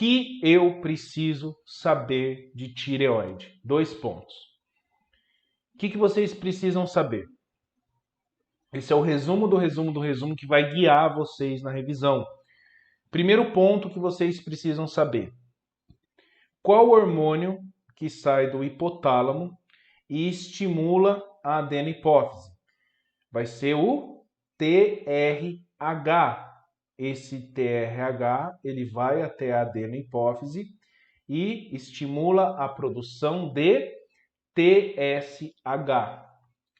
que eu preciso saber de tireoide? 2 pontos. O que vocês precisam saber? Esse é o resumo do resumo do resumo que vai guiar vocês na revisão. Primeiro ponto que vocês precisam saber. Qual hormônio que sai do hipotálamo e estimula a adenohipófise? Vai ser o TRH. Esse TRH, ele vai até a adenohipófise e estimula a produção de TSH.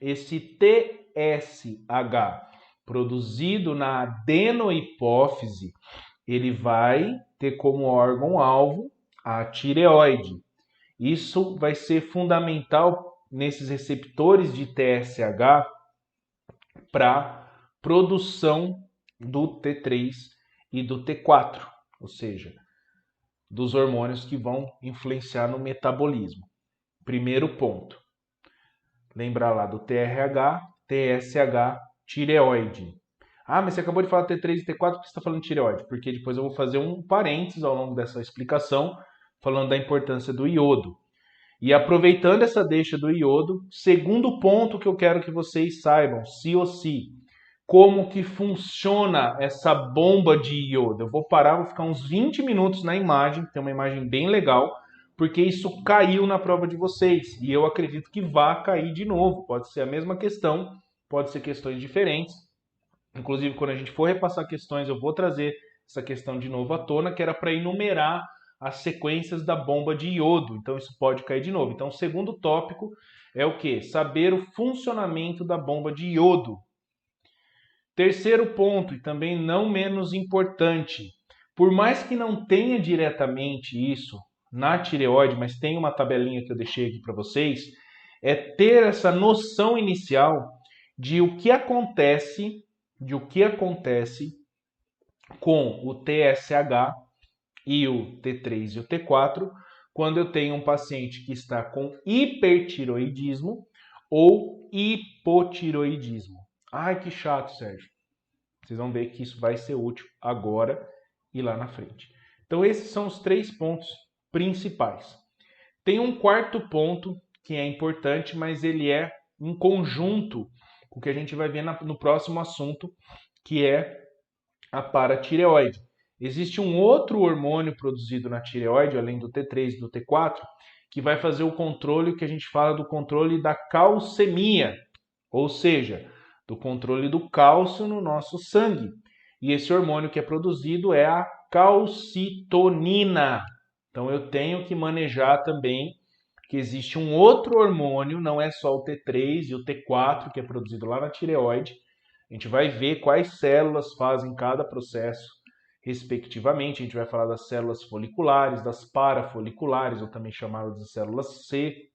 Esse TSH produzido na adenohipófise, ele vai ter como órgão-alvo a tireoide. Isso vai ser fundamental nesses receptores de TSH para produção do T3 e do T4, ou seja, dos hormônios que vão influenciar no metabolismo. Primeiro ponto. Lembra lá do TRH, TSH, tireoide. Ah, mas você acabou de falar T3 e T4, por que você está falando tireoide? Porque depois eu vou fazer um parênteses ao longo dessa explicação, falando da importância do iodo. E aproveitando essa deixa do iodo, segundo ponto que eu quero que vocês saibam, sim ou sim, como que funciona essa bomba de iodo. Eu vou parar, vou ficar uns 20 minutos na imagem, tem uma imagem bem legal, porque isso caiu na prova de vocês, e eu acredito que vai cair de novo. Pode ser a mesma questão, pode ser questões diferentes. Inclusive, quando a gente for repassar questões, eu vou trazer essa questão de novo à tona, que era para enumerar as sequências da bomba de iodo. Então, isso pode cair de novo. Então, o segundo tópico é o quê? Saber o funcionamento da bomba de iodo. Terceiro ponto, e também não menos importante, por mais que não tenha diretamente isso na tireoide, mas tem uma tabelinha que eu deixei aqui para vocês, é ter essa noção inicial de o que acontece com o TSH e o T3 e o T4 quando eu tenho um paciente que está com hipertiroidismo ou hipotiroidismo. Ai, que chato, Sérgio. Vocês vão ver que isso vai ser útil agora e lá na frente. Então, esses são os 3 pontos principais. Tem um quarto ponto que é importante, mas ele é em conjunto com o que a gente vai ver no próximo assunto, que é a paratireoide. Existe um outro hormônio produzido na tireoide, além do T3 e do T4, que vai fazer o controle, que a gente fala do controle da calcemia, ou seja, do controle do cálcio no nosso sangue. E esse hormônio que é produzido é a calcitonina. Então eu tenho que manejar também que existe um outro hormônio, não é só o T3 e o T4 que é produzido lá na tireoide. A gente vai ver quais células fazem cada processo respectivamente. A gente vai falar das células foliculares, das parafoliculares, ou também chamadas de células C.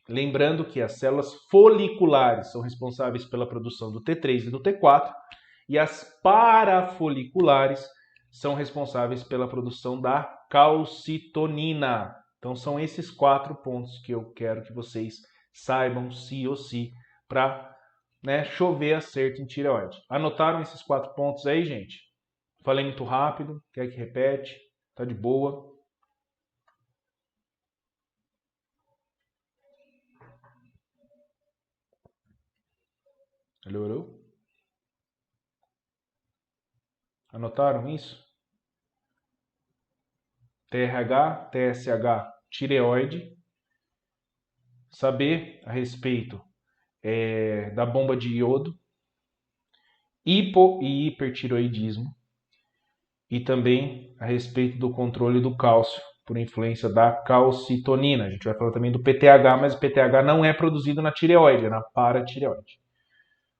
Lembrando que as células foliculares são responsáveis pela produção do T3 e do T4, e as parafoliculares são responsáveis pela produção da calcitonina. Então são esses 4 pontos que eu quero que vocês saibam sim ou sim para chover acerto em tireoide. Anotaram esses 4 pontos aí, gente? Falei muito rápido, quer que repete? Tá de boa? Melhorou? Anotaram isso? TRH, TSH, tireoide. Saber a respeito da bomba de iodo, hipo e hipertiroidismo, e também a respeito do controle do cálcio por influência da calcitonina. A gente vai falar também do PTH, mas o PTH não é produzido na tireoide, é na paratireoide.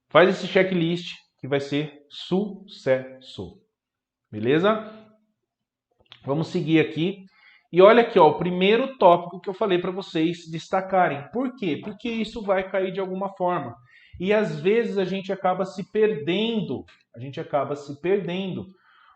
Faz esse checklist que vai ser sucesso. Beleza? Vamos seguir aqui. E olha aqui, ó, o primeiro tópico que eu falei para vocês destacarem. Por quê? Porque isso vai cair de alguma forma. E às vezes a gente acaba se perdendo.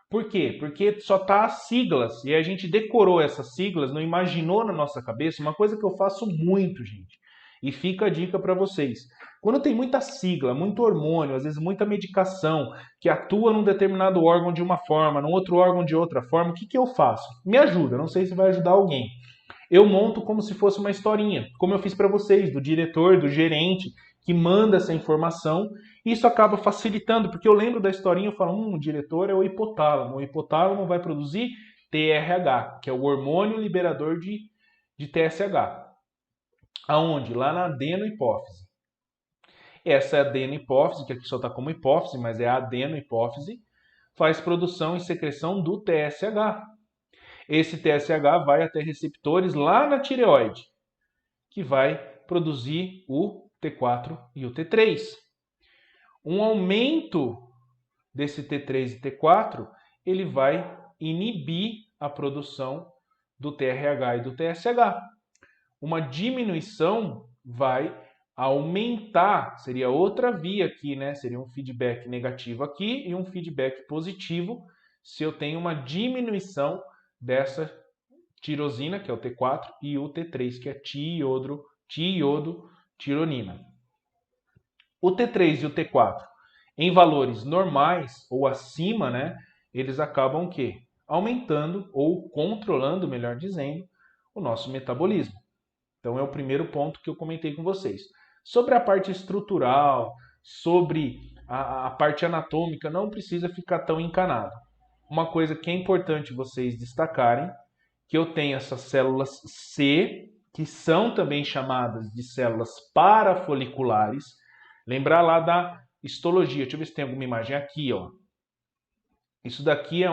Por quê? Porque só tá as siglas. E a gente decorou essas siglas, não imaginou na nossa cabeça. Uma coisa que eu faço muito, gente. E fica a dica para vocês. Quando tem muita sigla, muito hormônio, às vezes muita medicação, que atua num determinado órgão de uma forma, num outro órgão de outra forma, o que eu faço? Me ajuda, não sei se vai ajudar alguém. Eu monto como se fosse uma historinha, como eu fiz para vocês, do diretor, do gerente, que manda essa informação. Isso acaba facilitando, porque eu lembro da historinha, eu falo, o diretor é o hipotálamo vai produzir TRH, que é o hormônio liberador de TSH. Aonde? Lá na adenohipófise. Essa adenohipófise, que aqui só está como hipófise, mas é a adenohipófise, faz produção e secreção do TSH. Esse TSH vai até receptores lá na tireoide, que vai produzir o T4 e o T3. Um aumento desse T3 e T4, ele vai inibir a produção do TRH e do TSH. Uma diminuição vai aumentar, seria outra via aqui, né? Seria um feedback negativo aqui e um feedback positivo se eu tenho uma diminuição dessa tirosina, que é o T4, e o T3, que é tiiodotironina. O T3 e o T4, em valores normais ou acima, né, eles acabam o quê? Aumentando ou controlando, melhor dizendo, o nosso metabolismo. Então é o primeiro ponto que eu comentei com vocês. Sobre a parte estrutural, sobre a parte anatômica, não precisa ficar tão encanado. Uma coisa que é importante vocês destacarem, que eu tenho essas células C, que são também chamadas de células parafoliculares. Lembrar lá da histologia. Deixa eu ver se tem alguma imagem aqui, ó. Isso daqui é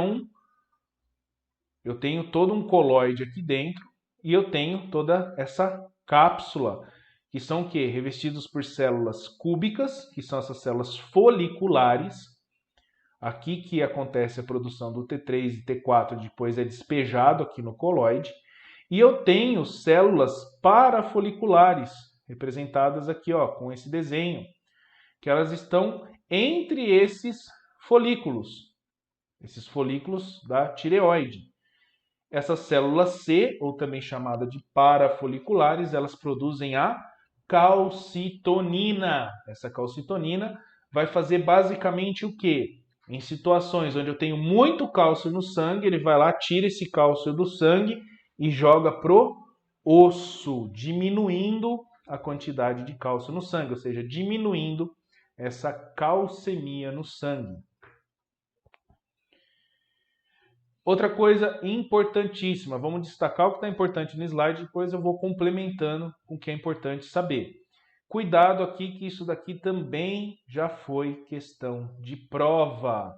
eu tenho todo um coloide aqui dentro e eu tenho toda essa cápsula, que são o quê? Revestidos por células cúbicas, que são essas células foliculares. Aqui que acontece a produção do T3 e T4, depois é despejado aqui no coloide. E eu tenho células parafoliculares, representadas aqui, ó, com esse desenho, que elas estão entre esses folículos da tireoide. Essas células C, ou também chamada de parafoliculares, elas produzem a calcitonina. Essa calcitonina vai fazer basicamente o quê? Em situações onde eu tenho muito cálcio no sangue, ele vai lá, tira esse cálcio do sangue e joga pro osso, diminuindo a quantidade de cálcio no sangue, ou seja, diminuindo essa calcemia no sangue. Outra coisa importantíssima, vamos destacar o que está importante no slide, depois eu vou complementando com o que é importante saber. Cuidado aqui que isso daqui também já foi questão de prova.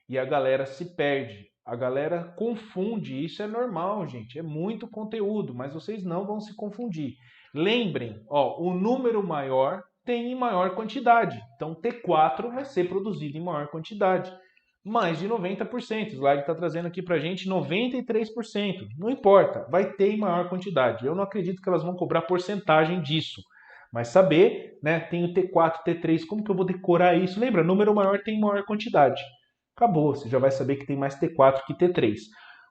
E a galera se perde. A galera confunde. Isso é normal, gente. É muito conteúdo, mas vocês não vão se confundir. Lembrem, ó, o número maior tem em maior quantidade. Então, T4 vai ser produzido em maior quantidade. Mais de 90%. O slide está trazendo aqui para a gente 93%. Não importa, vai ter em maior quantidade. Eu não acredito que elas vão cobrar porcentagem disso. Mas saber, né, tem o T4, T3, como que eu vou decorar isso? Lembra, número maior tem maior quantidade. Acabou, você já vai saber que tem mais T4 que T3.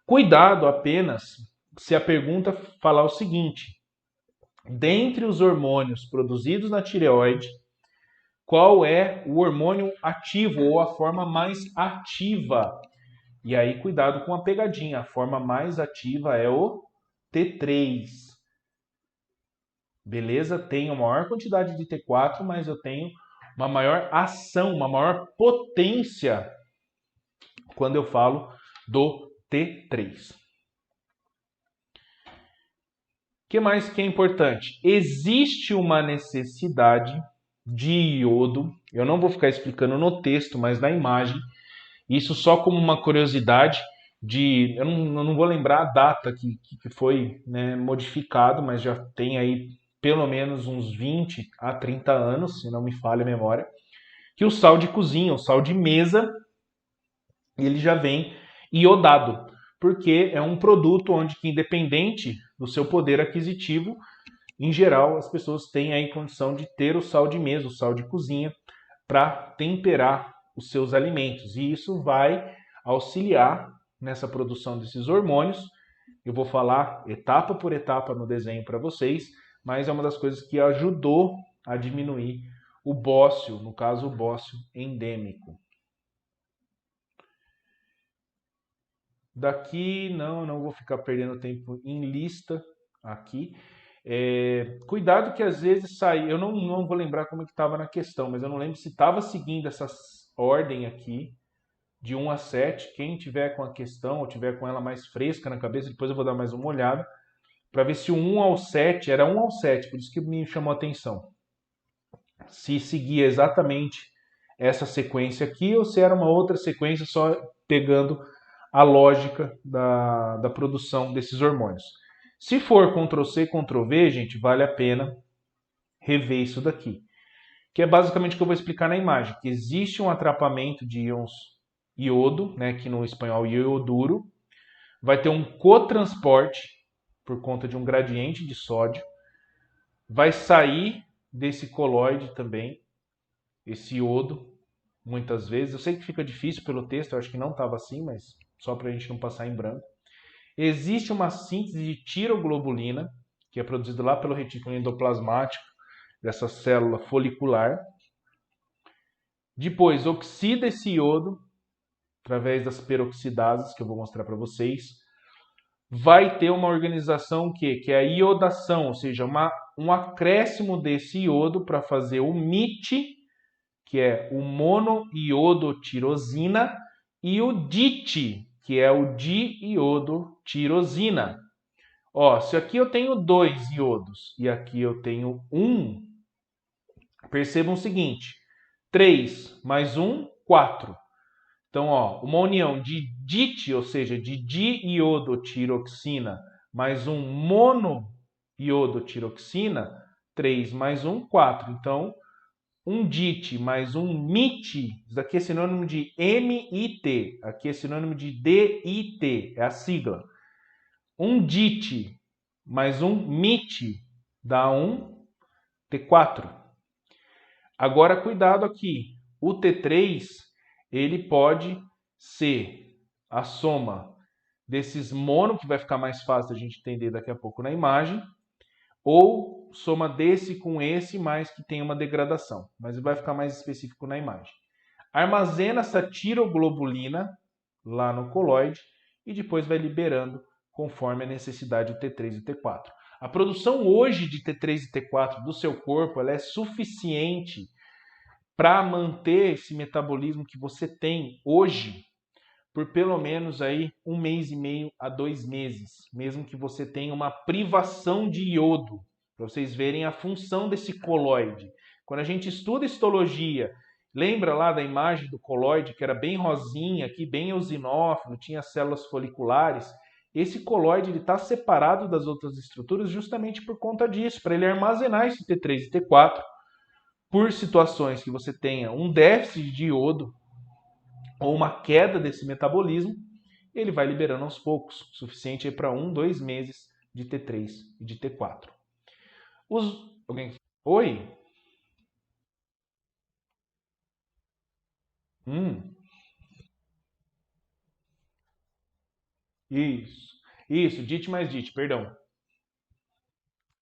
Cuidado apenas se a pergunta falar o seguinte: dentre os hormônios produzidos na tireoide, qual é o hormônio ativo ou a forma mais ativa? E aí, cuidado com a pegadinha. A forma mais ativa é o T3. Beleza? Tenho maior quantidade de T4, mas eu tenho uma maior ação, uma maior potência quando eu falo do T3. O que mais que é importante? Existe uma necessidade de iodo, eu não vou ficar explicando no texto, mas na imagem, isso só como uma curiosidade eu não vou lembrar a data que foi, né, modificado, mas já tem aí pelo menos uns 20 a 30 anos, se não me falha a memória, que o sal de cozinha, o sal de mesa, ele já vem iodado, porque é um produto onde, independente do seu poder aquisitivo, em geral, as pessoas têm aí condição de ter o sal de mesa, o sal de cozinha, para temperar os seus alimentos. E isso vai auxiliar nessa produção desses hormônios. Eu vou falar etapa por etapa no desenho para vocês, mas é uma das coisas que ajudou a diminuir o bócio, no caso o bócio endêmico. Daqui, não vou ficar perdendo tempo em lista aqui. Cuidado que às vezes sai, eu não vou lembrar como é que estava na questão, mas eu não lembro se estava seguindo essa ordem aqui, de 1 a 7. Quem tiver com a questão ou tiver com ela mais fresca na cabeça, depois eu vou dar mais uma olhada, para ver se o 1 ao 7 era 1 ao 7, por isso que me chamou a atenção. Se seguia exatamente essa sequência aqui ou se era uma outra sequência só pegando a lógica da produção desses hormônios. Se for Ctrl+C, Ctrl+V, gente, vale a pena rever isso daqui. Que é basicamente o que eu vou explicar na imagem. Que existe um atrapamento de íons iodo, né, que no espanhol ioduro. Vai ter um cotransporte por conta de um gradiente de sódio. Vai sair desse coloide também, esse iodo, muitas vezes. Eu sei que fica difícil pelo texto, eu acho que não estava assim, mas só para a gente não passar em branco. Existe uma síntese de tiroglobulina, que é produzida lá pelo retículo endoplasmático dessa célula folicular. Depois oxida esse iodo através das peroxidases, que eu vou mostrar para vocês. Vai ter uma organização que é a iodação, ou seja, um acréscimo desse iodo para fazer o MIT, que é o monoiodotirosina, e o DIT, que é o diiodotirosina. Ó, se aqui eu tenho 2 iodos e aqui eu tenho 1, percebam o seguinte, 3 mais 1, 4. Então, ó, uma união de DIT, ou seja, de diiodotiroxina, mais um monoiodotiroxina, 3 mais 1, 4. Então, um DIT mais um MIT, isso daqui é sinônimo de MIT, aqui é sinônimo de DIT, é a sigla. Um DIT mais um MIT dá um T4. Agora, cuidado aqui, o T3, ele pode ser a soma desses mono, que vai ficar mais fácil a gente entender daqui a pouco na imagem, ou soma desse com esse, mais que tem uma degradação, mas vai ficar mais específico na imagem. Armazena essa tiroglobulina lá no coloide e depois vai liberando conforme a necessidade do T3 e T4. A produção hoje de T3 e T4 do seu corpo ela é suficiente para manter esse metabolismo que você tem hoje por pelo menos aí 1 mês e meio a 2 meses, mesmo que você tenha uma privação de iodo, para vocês verem a função desse coloide. Quando a gente estuda histologia, lembra lá da imagem do coloide, que era bem rosinha, aqui bem eosinófilo, tinha células foliculares? Esse coloide está separado das outras estruturas justamente por conta disso, para ele armazenar esse T3 e T4, por situações que você tenha um déficit de iodo, ou uma queda desse metabolismo, ele vai liberando aos poucos, suficiente para 1, 2 meses de T3 e de T4. Alguém? Oi? Isso. Isso, DIT mais DIT, perdão.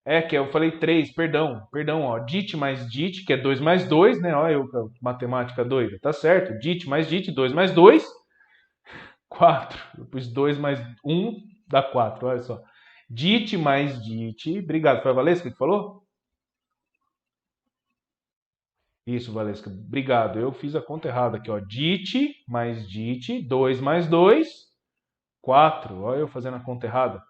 É que eu falei 3, perdão, ó. DIT mais DIT, que é 2 mais 2, né? Olha eu, matemática doida. Tá certo. DIT mais DIT, 2 mais 2, 4. Eu pus 2 mais 1, dá 4, olha só. DIT mais DIT. Obrigado. Foi a Valesca que falou? Isso, Valesca. Obrigado. Eu fiz a conta errada aqui, ó. DIT mais DIT, 2 mais 2, 4. Olha eu fazendo a conta errada.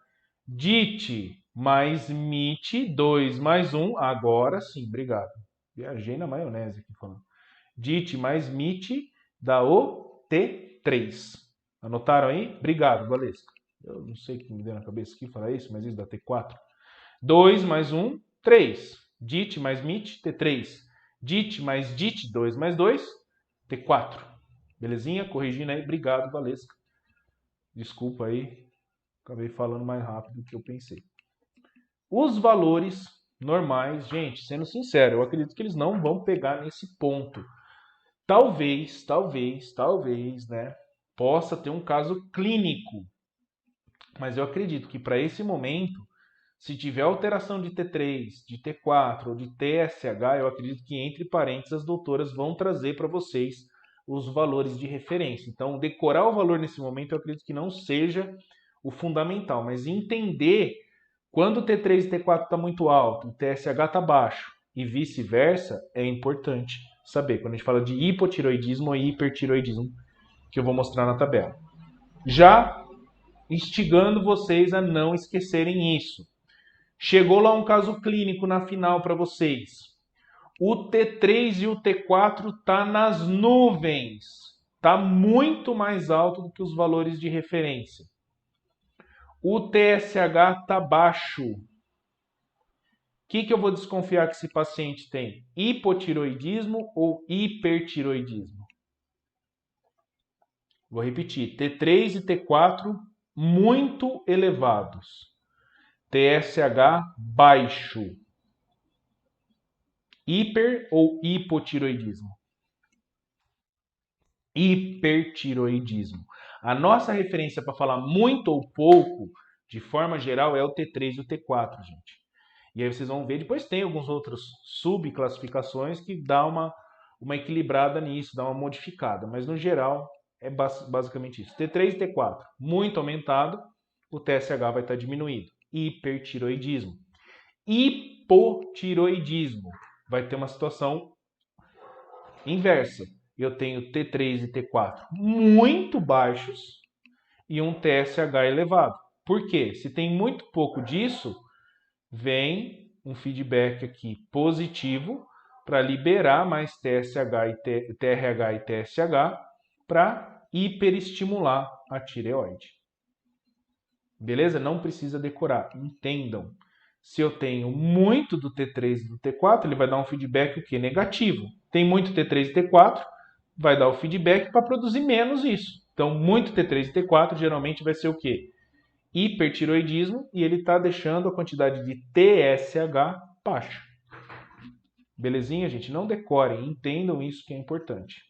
DIT mais MIT, 2 mais 1. Agora sim, obrigado. Viajei na maionese aqui falando. DIT mais MIT dá o T3. Anotaram aí? Obrigado, Valesca. Eu não sei o que me deu na cabeça aqui falar isso, mas isso dá T4. 2 mais 1, 3. DIT mais MIT, T3. DIT mais DIT, 2 mais 2, T4. Belezinha? Corrigindo aí. Obrigado, Valesca. Desculpa aí. Acabei falando mais rápido do que eu pensei. Os valores normais, gente, sendo sincero, eu acredito que eles não vão pegar nesse ponto. Talvez, né, possa ter um caso clínico. Mas eu acredito que para esse momento, Se tiver alteração de T3, de T4 ou de TSH, eu acredito que entre parênteses as doutoras vão trazer para vocês os valores de referência. Então, decorar o valor nesse momento eu acredito que não seja o fundamental, mas entender quando o T3 e T4 está muito alto, o TSH está baixo e vice-versa, é importante saber. Quando a gente fala de hipotiroidismo ou hipertiroidismo, que eu vou mostrar na tabela. Já instigando vocês a não esquecerem isso. Chegou lá um caso clínico na final para vocês. O T3 e o T4 tá nas nuvens. Tá muito mais alto do que os valores de referência. O TSH tá baixo. O que eu vou desconfiar que esse paciente tem? Hipotiroidismo ou hipertiroidismo? Vou repetir. T3 e T4 muito elevados. TSH baixo. Hiper ou hipotiroidismo? Hipertiroidismo. A nossa referência para falar muito ou pouco, de forma geral, é o T3 e o T4, gente. E aí vocês vão ver, depois tem algumas outras subclassificações que dá uma equilibrada nisso, dá uma modificada. Mas no geral é basicamente isso. T3 e T4, muito aumentado, o TSH vai estar diminuído. Hipertiroidismo. Hipotiroidismo. Vai ter uma situação inversa. Eu tenho T3 e T4 muito baixos e um TSH elevado. Por quê? Se tem muito pouco disso, vem um feedback aqui positivo para liberar mais TSH e TRH e TSH para hiperestimular a tireoide. Beleza? Não precisa decorar, entendam. Se eu tenho muito do T3 e do T4, ele vai dar um feedback o quê? Negativo. Tem muito T3 e T4, vai dar o feedback para produzir menos isso. Então, muito T3 e T4 geralmente vai ser o quê? Hipertiroidismo, e ele está deixando a quantidade de TSH baixa. Belezinha, gente? Não decorem, entendam isso que é importante.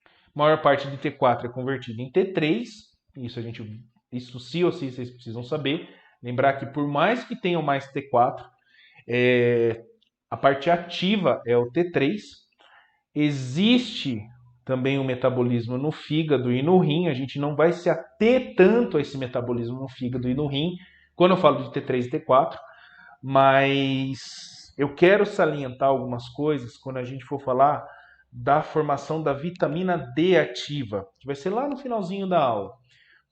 A maior parte de T4 é convertida em T3, isso sim ou sim vocês precisam saber. Lembrar que por mais que tenham mais T4, a parte ativa é o T3. Existe também um metabolismo no fígado e no rim. A gente não vai se ater tanto a esse metabolismo no fígado e no rim quando eu falo de T3 e T4, mas eu quero salientar algumas coisas quando a gente for falar da formação da vitamina D ativa, que vai ser lá no finalzinho da aula.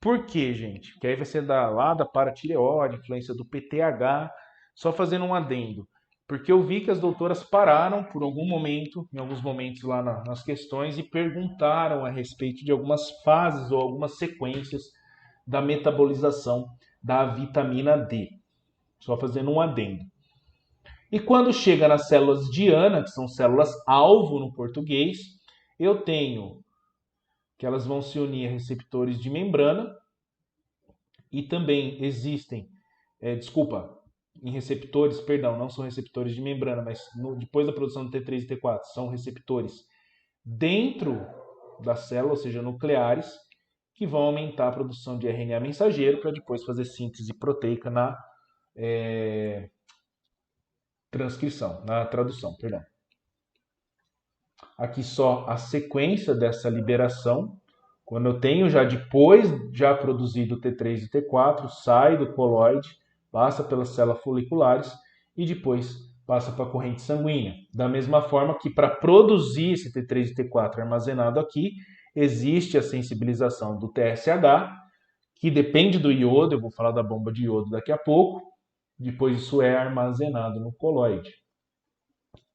Por quê, gente? Porque aí vai ser lá da paratireoide, influência do PTH, só fazendo um adendo. Porque eu vi que as doutoras pararam por algum momento, em alguns momentos lá nas questões, e perguntaram a respeito de algumas fases ou algumas sequências da metabolização da vitamina D. Só fazendo um adendo. E quando chega nas células diana, que são células alvo no português, eu tenho que elas vão se unir a receptores de membrana e também existem, em receptores, perdão, não são receptores de membrana, mas depois da produção do T3 e T4, são receptores dentro da célula, ou seja, nucleares, que vão aumentar a produção de RNA mensageiro para depois fazer síntese proteica na tradução, perdão. Aqui só a sequência dessa liberação. Quando eu tenho depois produzido o T3 e T4, sai do coloide, passa pelas células foliculares e depois passa para a corrente sanguínea. Da mesma forma que para produzir esse T3 e T4 armazenado aqui, existe a sensibilização do TSH, que depende do iodo, eu vou falar da bomba de iodo daqui a pouco, depois isso é armazenado no coloide.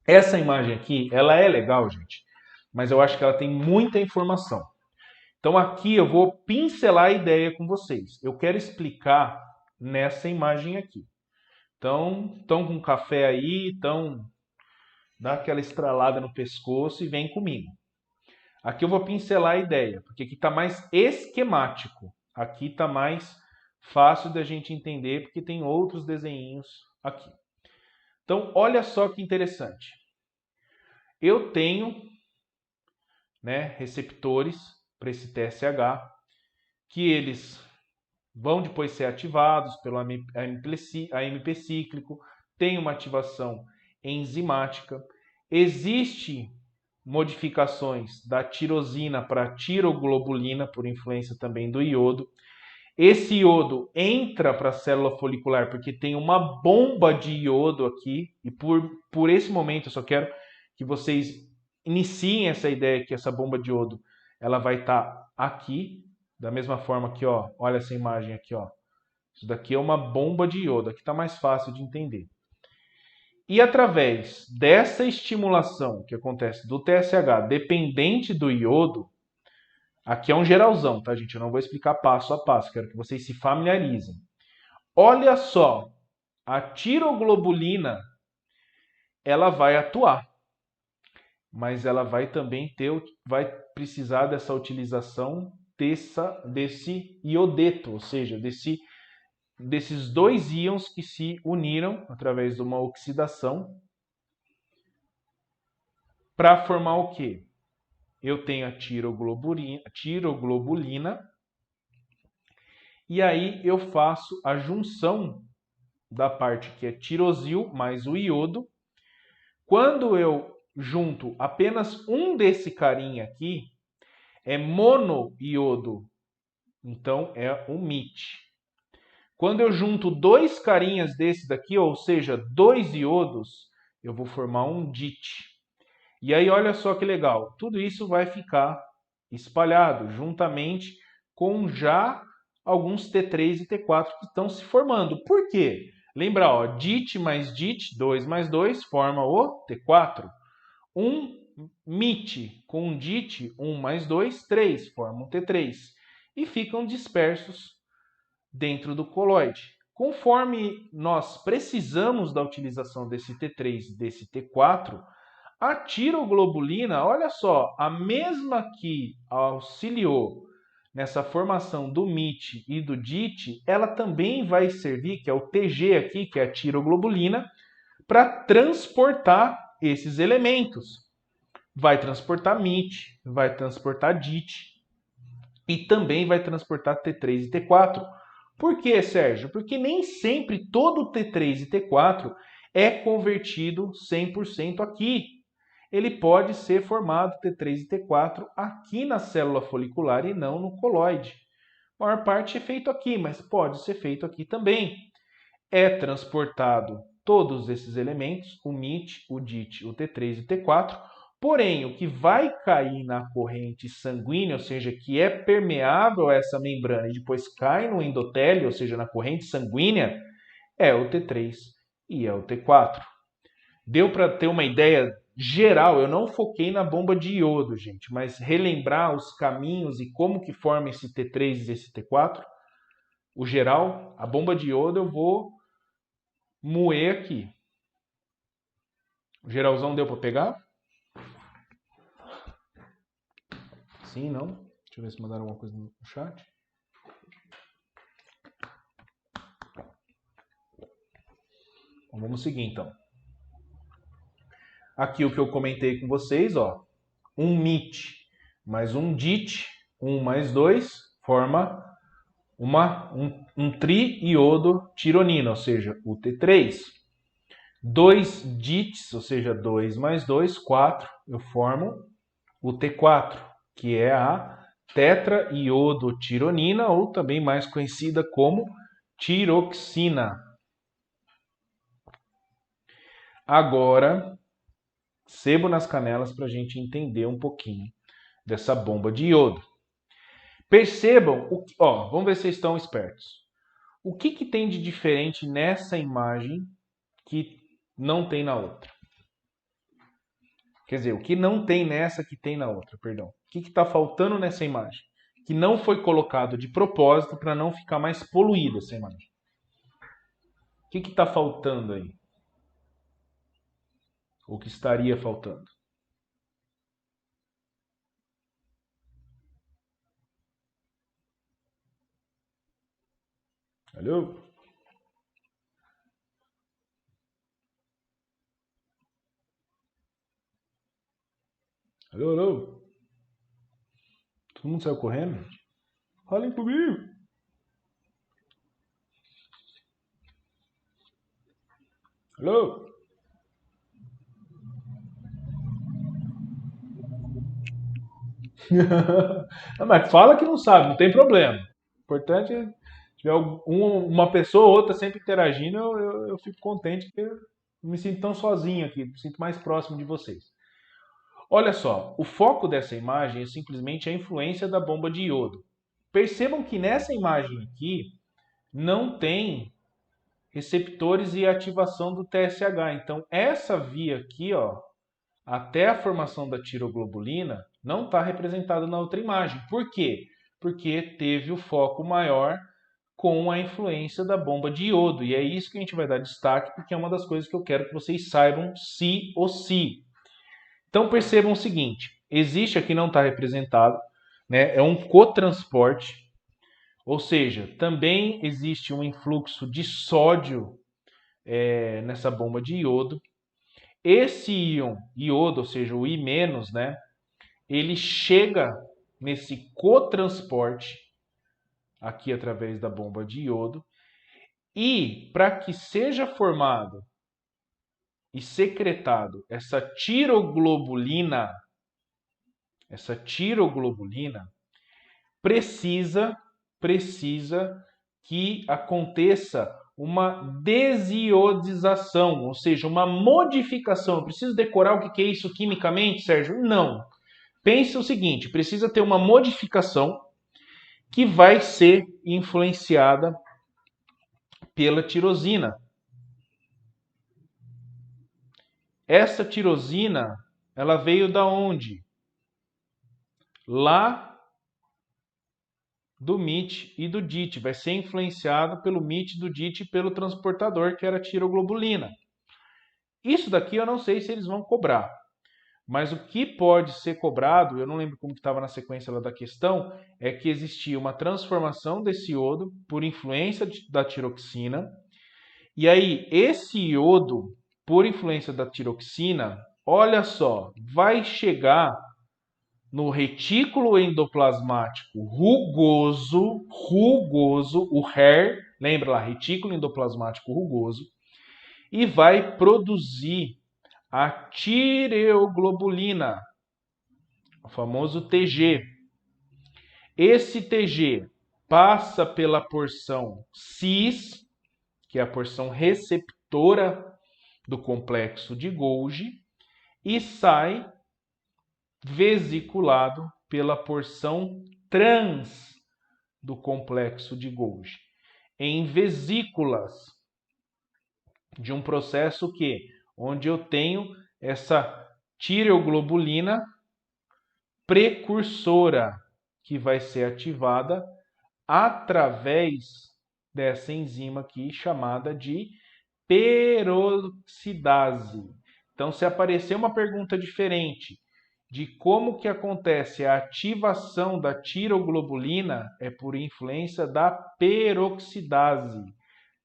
Essa imagem aqui, ela é legal, gente, mas eu acho que ela tem muita informação. Então aqui eu vou pincelar a ideia com vocês. Eu quero explicar nessa imagem aqui. Então, estão com café aí, então dá aquela estralada no pescoço e vem comigo. Aqui eu vou pincelar a ideia, porque aqui está mais esquemático. Aqui está mais fácil da gente entender, porque tem outros desenhinhos aqui. Então, olha só que interessante. Eu tenho receptores para esse TSH, que eles vão depois ser ativados pelo AMP cíclico, tem uma ativação enzimática. Existe modificações da tirosina para tiroglobulina, por influência também do iodo. Esse iodo entra para a célula folicular porque tem uma bomba de iodo aqui, e por esse momento eu só quero que vocês iniciem essa ideia que essa bomba de iodo ela vai estar aqui, da mesma forma que, ó, olha essa imagem aqui, ó. Isso daqui é uma bomba de iodo, aqui está mais fácil de entender. E através dessa estimulação que acontece do TSH dependente do iodo, aqui é um geralzão, tá, gente? Eu não vou explicar passo a passo, quero que vocês se familiarizem. Olha só, a tiroglobulina, ela vai atuar, mas ela vai também vai precisar dessa utilização desse iodeto, ou seja, desses dois íons que se uniram através de uma oxidação para formar o quê? Eu tenho a tiroglobulina e aí eu faço a junção da parte que é tirosil mais o iodo. Quando eu junto apenas um desse carinha aqui, é monoiodo, então é o MIT. Quando eu junto dois carinhas desse daqui, ou seja, dois iodos, eu vou formar um DIT. E aí olha só que legal, tudo isso vai ficar espalhado juntamente com já alguns T3 e T4 que estão se formando. Por quê? Lembra, ó, DIT mais DIT, 2 mais 2, forma o T4. Um MIT com um DIT, 1 mais 2, 3, forma um T3. E ficam dispersos dentro do coloide. Conforme nós precisamos da utilização desse T3 e desse T4, a tiroglobulina, olha só, a mesma que auxiliou nessa formação do MIT e do DIT, ela também vai servir, que é o TG aqui, que é a tiroglobulina, para transportar esses elementos. Vai transportar MIT, vai transportar DIT e também vai transportar T3 e T4. Por quê, Sérgio? Porque nem sempre todo T3 e T4 é convertido 100% aqui. Ele pode ser formado T3 e T4 aqui na célula folicular e não no coloide. A maior parte é feito aqui, mas pode ser feito aqui também. É transportado todos esses elementos, o MIT, o DIT, o T3 e o T4, porém, o que vai cair na corrente sanguínea, ou seja, que é permeável a essa membrana e depois cai no endotélio, ou seja, na corrente sanguínea, é o T3 e é o T4. Deu para ter uma ideia geral, eu não foquei na bomba de iodo, gente, mas relembrar os caminhos e como que forma esse T3 e esse T4, o geral, a bomba de iodo eu vou moer aqui. O geralzão deu para pegar? Sim, não? Deixa eu ver se mandaram alguma coisa no chat. Então, vamos seguir então. Aqui o que eu comentei com vocês, ó, um MIT mais um DIT, 1 mais 2, forma um triiodo tironina, ou seja, o T3. 2 DITs, ou seja, 2 mais 2, 4, eu formo o T4, que é a tetraiodotironina, ou também mais conhecida como tiroxina. Agora, sebo nas canelas para a gente entender um pouquinho dessa bomba de iodo. Percebam, vamos ver se vocês estão espertos. O que tem de diferente nessa imagem que não tem na outra? Quer dizer, o que não tem nessa que tem na outra, perdão. O que está faltando nessa imagem? Que não foi colocado de propósito para não ficar mais poluída essa imagem. O que está faltando aí? O que estaria faltando? Alô? Alô, alô? Todo mundo saiu correndo? Falem comigo. Alô? Não, mas fala que não sabe, não tem problema. O importante é tiver uma pessoa ou outra sempre interagindo, eu fico contente que eu não me sinto tão sozinho aqui, me sinto mais próximo de vocês. Olha só, o foco dessa imagem é simplesmente a influência da bomba de iodo. Percebam que nessa imagem aqui não tem receptores e ativação do TSH. Então, essa via aqui, ó, até a formação da tiroglobulina, não está representada na outra imagem. Por quê? Porque teve o foco maior com a influência da bomba de iodo. E é isso que a gente vai dar destaque, porque é uma das coisas que eu quero que vocês saibam sim ou sim. Então percebam o seguinte: existe aqui, não está representado, né? É um cotransporte, ou seja, também existe um influxo de sódio nessa bomba de iodo. Esse íon iodo, ou seja, o I-, né? Ele chega nesse cotransporte aqui através da bomba de iodo e para que seja formado e secretado essa tiroglobulina precisa que aconteça uma desiodização, ou seja, uma modificação. Eu preciso decorar o que é isso quimicamente, Sérgio? Não. Pense o seguinte: precisa ter uma modificação que vai ser influenciada pela tirosina. Essa tirosina, ela veio da onde? Lá do MIT e do DIT. Vai ser influenciado pelo MIT, do DIT e pelo transportador, que era a tiroglobulina. Isso daqui eu não sei se eles vão cobrar. Mas o que pode ser cobrado, eu não lembro como estava na sequência lá da questão, é que existia uma transformação desse iodo por influência da tiroxina. E aí, esse iodo, por influência da tiroxina, olha só, vai chegar no retículo endoplasmático rugoso, o RER, lembra lá, retículo endoplasmático rugoso, e vai produzir a tireoglobulina, o famoso TG. Esse TG passa pela porção cis, que é a porção receptora do complexo de Golgi, e sai vesiculado pela porção trans do complexo de Golgi, em vesículas de um processo onde eu tenho essa tireoglobulina precursora que vai ser ativada através dessa enzima aqui chamada de peroxidase. Então, se aparecer uma pergunta diferente de como que acontece a ativação da tiroglobulina, é por influência da peroxidase,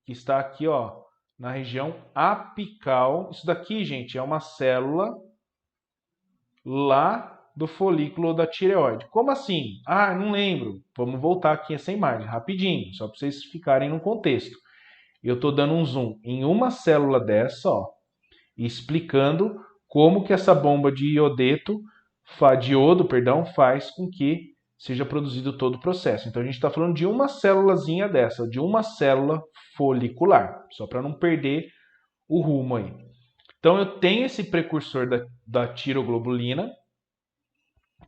que está aqui, ó, na região apical. Isso daqui, gente, é uma célula lá do folículo da tireoide. Como assim? Ah, não lembro. Vamos voltar aqui essa imagem rapidinho, só para vocês ficarem no contexto. Eu estou dando um zoom em uma célula dessa, ó, explicando como que essa bomba de iodo, faz com que seja produzido todo o processo. Então a gente está falando de uma célulazinha dessa, de uma célula folicular, só para não perder o rumo aí. Então eu tenho esse precursor da tiroglobulina,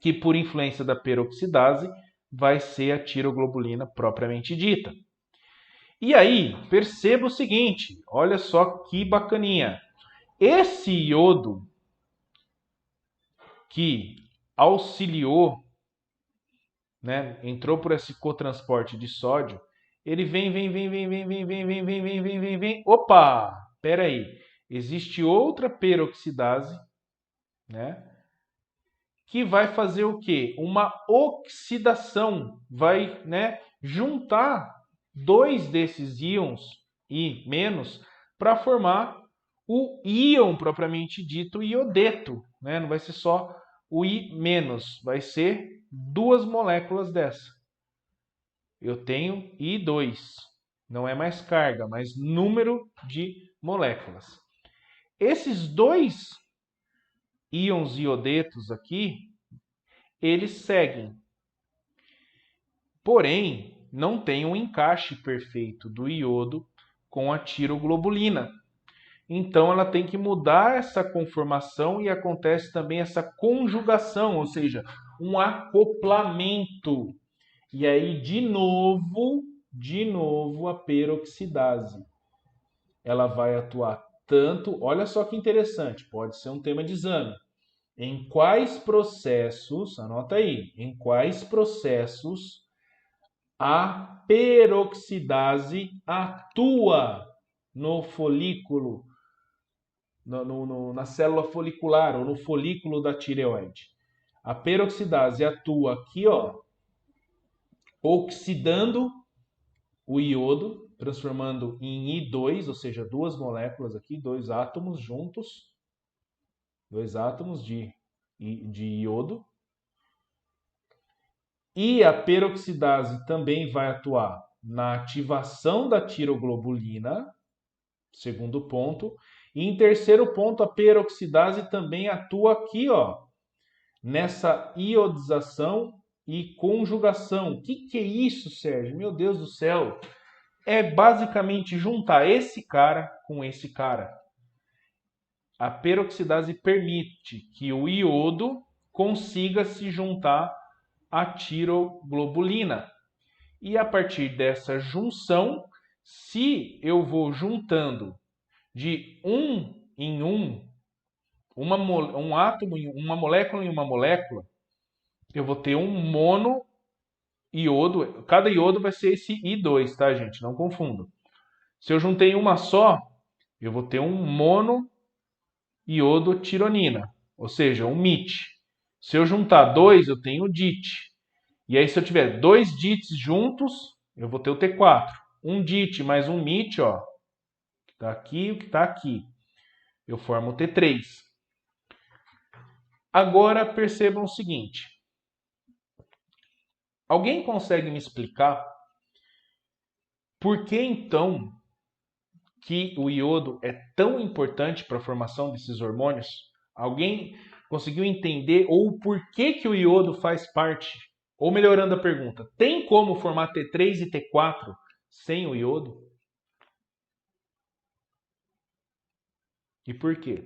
que por influência da peroxidase vai ser a tiroglobulina propriamente dita. E aí, perceba o seguinte, olha só que bacaninha. Esse iodo que auxiliou, né, entrou por esse cotransporte de sódio, ele vem. Opa, espera aí. Existe outra peroxidase, né, que vai fazer o quê? Uma oxidação, vai, né, juntar dois desses íons I- para formar o íon propriamente dito iodeto, né? Não vai ser só o I-, vai ser duas moléculas dessa. Eu tenho I2, não é mais carga, mas número de moléculas. Esses dois íons iodetos aqui, eles seguem. Porém, não tem um encaixe perfeito do iodo com a tiroglobulina. Então, ela tem que mudar essa conformação e acontece também essa conjugação, ou seja, um acoplamento. E aí, de novo, a peroxidase. Ela vai atuar tanto, olha só que interessante, pode ser um tema de exame. Em quais processos, anota aí, em quais processos a peroxidase atua no folículo, na célula folicular ou no folículo da tireoide. A peroxidase atua aqui, ó, oxidando o iodo, transformando em I2, ou seja, duas moléculas aqui, dois átomos juntos, dois átomos de iodo. E a peroxidase também vai atuar na ativação da tiroglobulina, segundo ponto. E em terceiro ponto, a peroxidase também atua aqui, ó, nessa iodização e conjugação. O que é isso, Sérgio? Meu Deus do céu! É basicamente juntar esse cara com esse cara. A peroxidase permite que o iodo consiga se juntar à tiroglobulina. E a partir dessa junção, se eu vou juntando de um em um átomo, uma molécula em uma molécula, eu vou ter um mono iodo. Cada iodo vai ser esse I2, tá, gente? Não confundam. Se eu juntei uma só, eu vou ter um mono iodotironina, ou seja, um MIT. Se eu juntar dois, eu tenho o DIT. E aí, se eu tiver dois DITs juntos, eu vou ter o T4. Um DIT mais um MIT, ó, que está aqui, o que está aqui. Eu formo o T3. Agora, percebam o seguinte. Alguém consegue me explicar por que, então, que o iodo é tão importante para a formação desses hormônios? Alguém conseguiu entender ou por que o iodo faz parte? Ou melhorando a pergunta, tem como formar T3 e T4 sem o iodo? E por quê?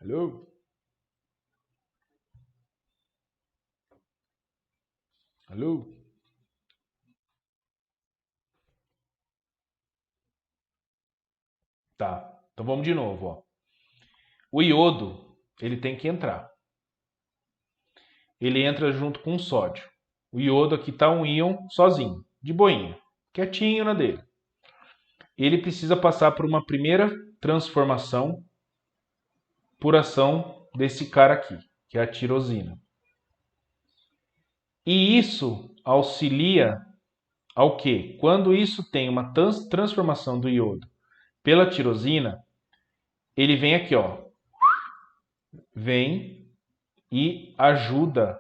Alô? Alô? Tá, então vamos de novo, ó. O iodo, ele tem que entrar. Ele entra junto com o sódio. O iodo aqui está um íon sozinho, de boinha, quietinho na dele. Ele precisa passar por uma primeira transformação por ação desse cara aqui, que é a tirosina. E isso auxilia ao quê? Quando isso tem uma transformação do iodo pela tirosina, ele vem aqui, ó, vem e ajuda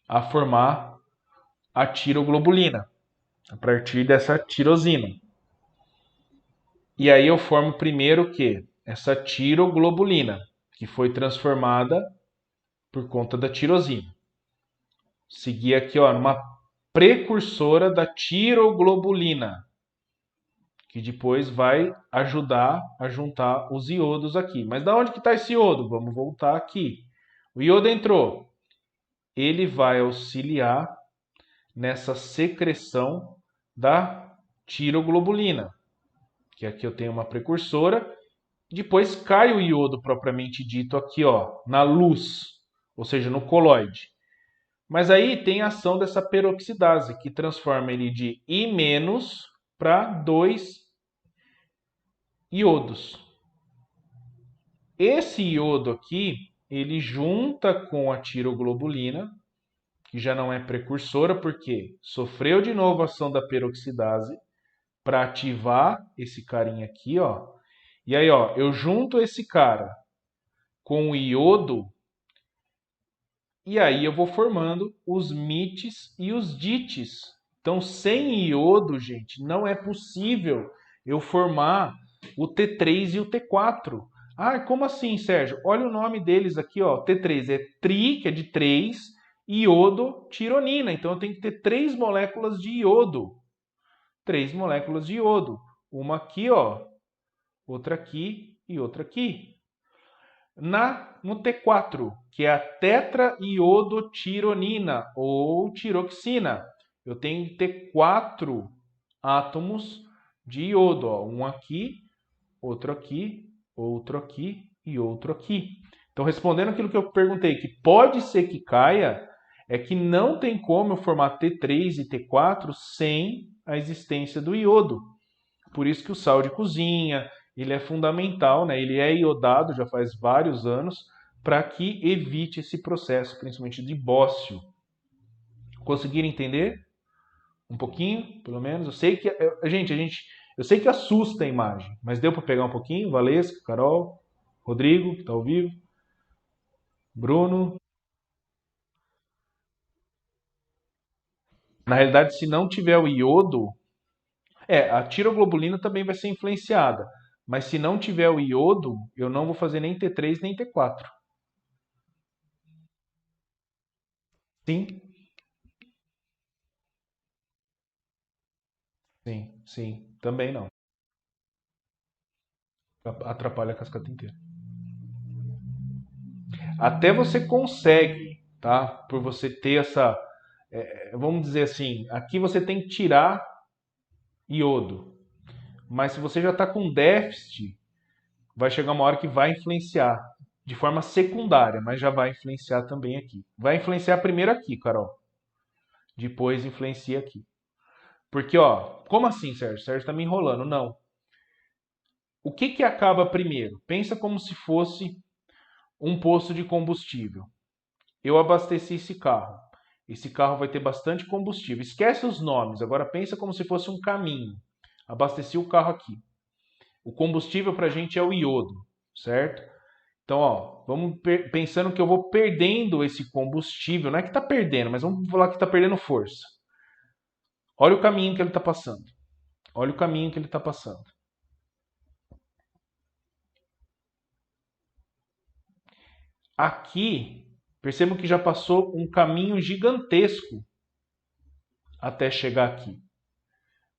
a formar a tiroglobulina a partir dessa tirosina. E aí eu formo primeiro o quê? Essa tiroglobulina, que foi transformada por conta da tirosina. Segui aqui, ó, numa precursora da tiroglobulina, que depois vai ajudar a juntar os iodos aqui. Mas da onde que está esse iodo? Vamos voltar aqui. O iodo entrou. Ele vai auxiliar nessa secreção da tiroglobulina, que aqui eu tenho uma precursora. Depois cai o iodo propriamente dito aqui, ó, na luz, ou seja, no coloide. Mas aí tem a ação dessa peroxidase, que transforma ele de I- para 2 iodos. Esse iodo aqui, ele junta com a tiroglobulina, que já não é precursora, porque sofreu de novo a ação da peroxidase para ativar esse carinha aqui, ó. E aí, ó, eu junto esse cara com o iodo E aí eu vou formando os mites e os dites. Então, sem iodo, gente, não é possível eu formar o T3 e o T4. Ah, como assim, Sérgio? Olha o nome deles aqui, ó. T3 é tri, que é de 3, iodo, tironina. Então eu tenho que ter 3 moléculas de iodo. 3 moléculas de iodo. Uma aqui, ó, outra aqui e outra aqui. No T4, que é a tetraiodotironina ou tiroxina, eu tenho que ter 4 átomos de iodo. Ó. Um aqui, outro aqui, outro aqui e outro aqui. Então, respondendo aquilo que eu perguntei, que pode ser que caia, é que não tem como eu formar T3 e T4 sem a existência do iodo. Por isso que o sal de cozinha, ele é fundamental, né? Ele é iodado já faz vários anos para que evite esse processo, principalmente de bócio. Conseguiram entender? Um pouquinho, pelo menos? Eu sei que, eu sei que assusta a imagem, mas deu para pegar um pouquinho? Valesca, Carol, Rodrigo, que está ao vivo, Bruno. Na realidade, se não tiver o iodo, a tiroglobulina também vai ser influenciada. Mas se não tiver o iodo, eu não vou fazer nem T3 nem T4. Sim, sim, sim. Também não. Atrapalha a cascata inteira. Até você consegue, tá? Por você ter essa. Vamos dizer assim, aqui você tem que tirar iodo. Mas se você já está com déficit, vai chegar uma hora que vai influenciar. De forma secundária, mas já vai influenciar também aqui. Vai influenciar primeiro aqui, Carol. Depois influencia aqui. Porque, ó, como assim, Sérgio? Sérgio está me enrolando. Não. O que que acaba primeiro? Pensa como se fosse um posto de combustível. Eu abasteci esse carro. Esse carro vai ter bastante combustível. Esquece os nomes, agora pensa como se fosse um caminho. Abasteci o carro aqui. O combustível para a gente é o iodo, certo? Então, ó, vamos pensando que eu vou perdendo esse combustível. Não é que está perdendo, mas vamos falar que está perdendo força. Olha o caminho que ele está passando. Olha o caminho que ele está passando. Aqui, percebam que já passou um caminho gigantesco até chegar aqui.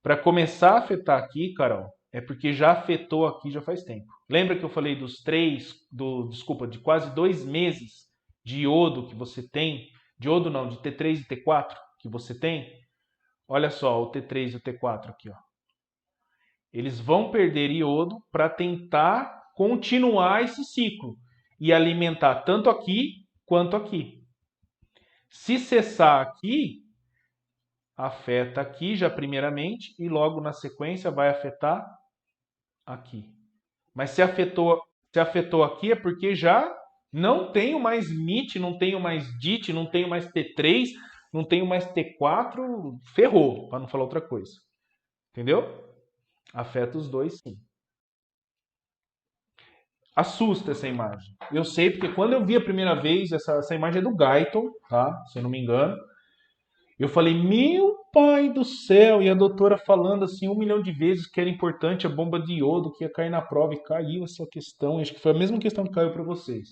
Para começar a afetar aqui, Carol, é porque já afetou aqui já faz tempo. Lembra que eu falei de quase 2 meses de iodo que você tem? De iodo não, de T3 e T4 que você tem? Olha só, o T3 e o T4 aqui, ó. Eles vão perder iodo para tentar continuar esse ciclo e alimentar tanto aqui quanto aqui. Se cessar aqui, afeta aqui já primeiramente e logo na sequência vai afetar aqui. Mas se afetou aqui é porque já não tenho mais MIT, não tenho mais DIT, não tenho mais T3, não tenho mais T4, ferrou, para não falar outra coisa. Entendeu? Afeta os dois sim. Assusta essa imagem. Eu sei porque quando eu vi a primeira vez, essa imagem é do Guyton, tá? Se eu não me engano. Eu falei, meu pai do céu! E a doutora falando assim 1 milhão de vezes que era importante a bomba de iodo que ia cair na prova e caiu essa questão. Acho que foi a mesma questão que caiu para vocês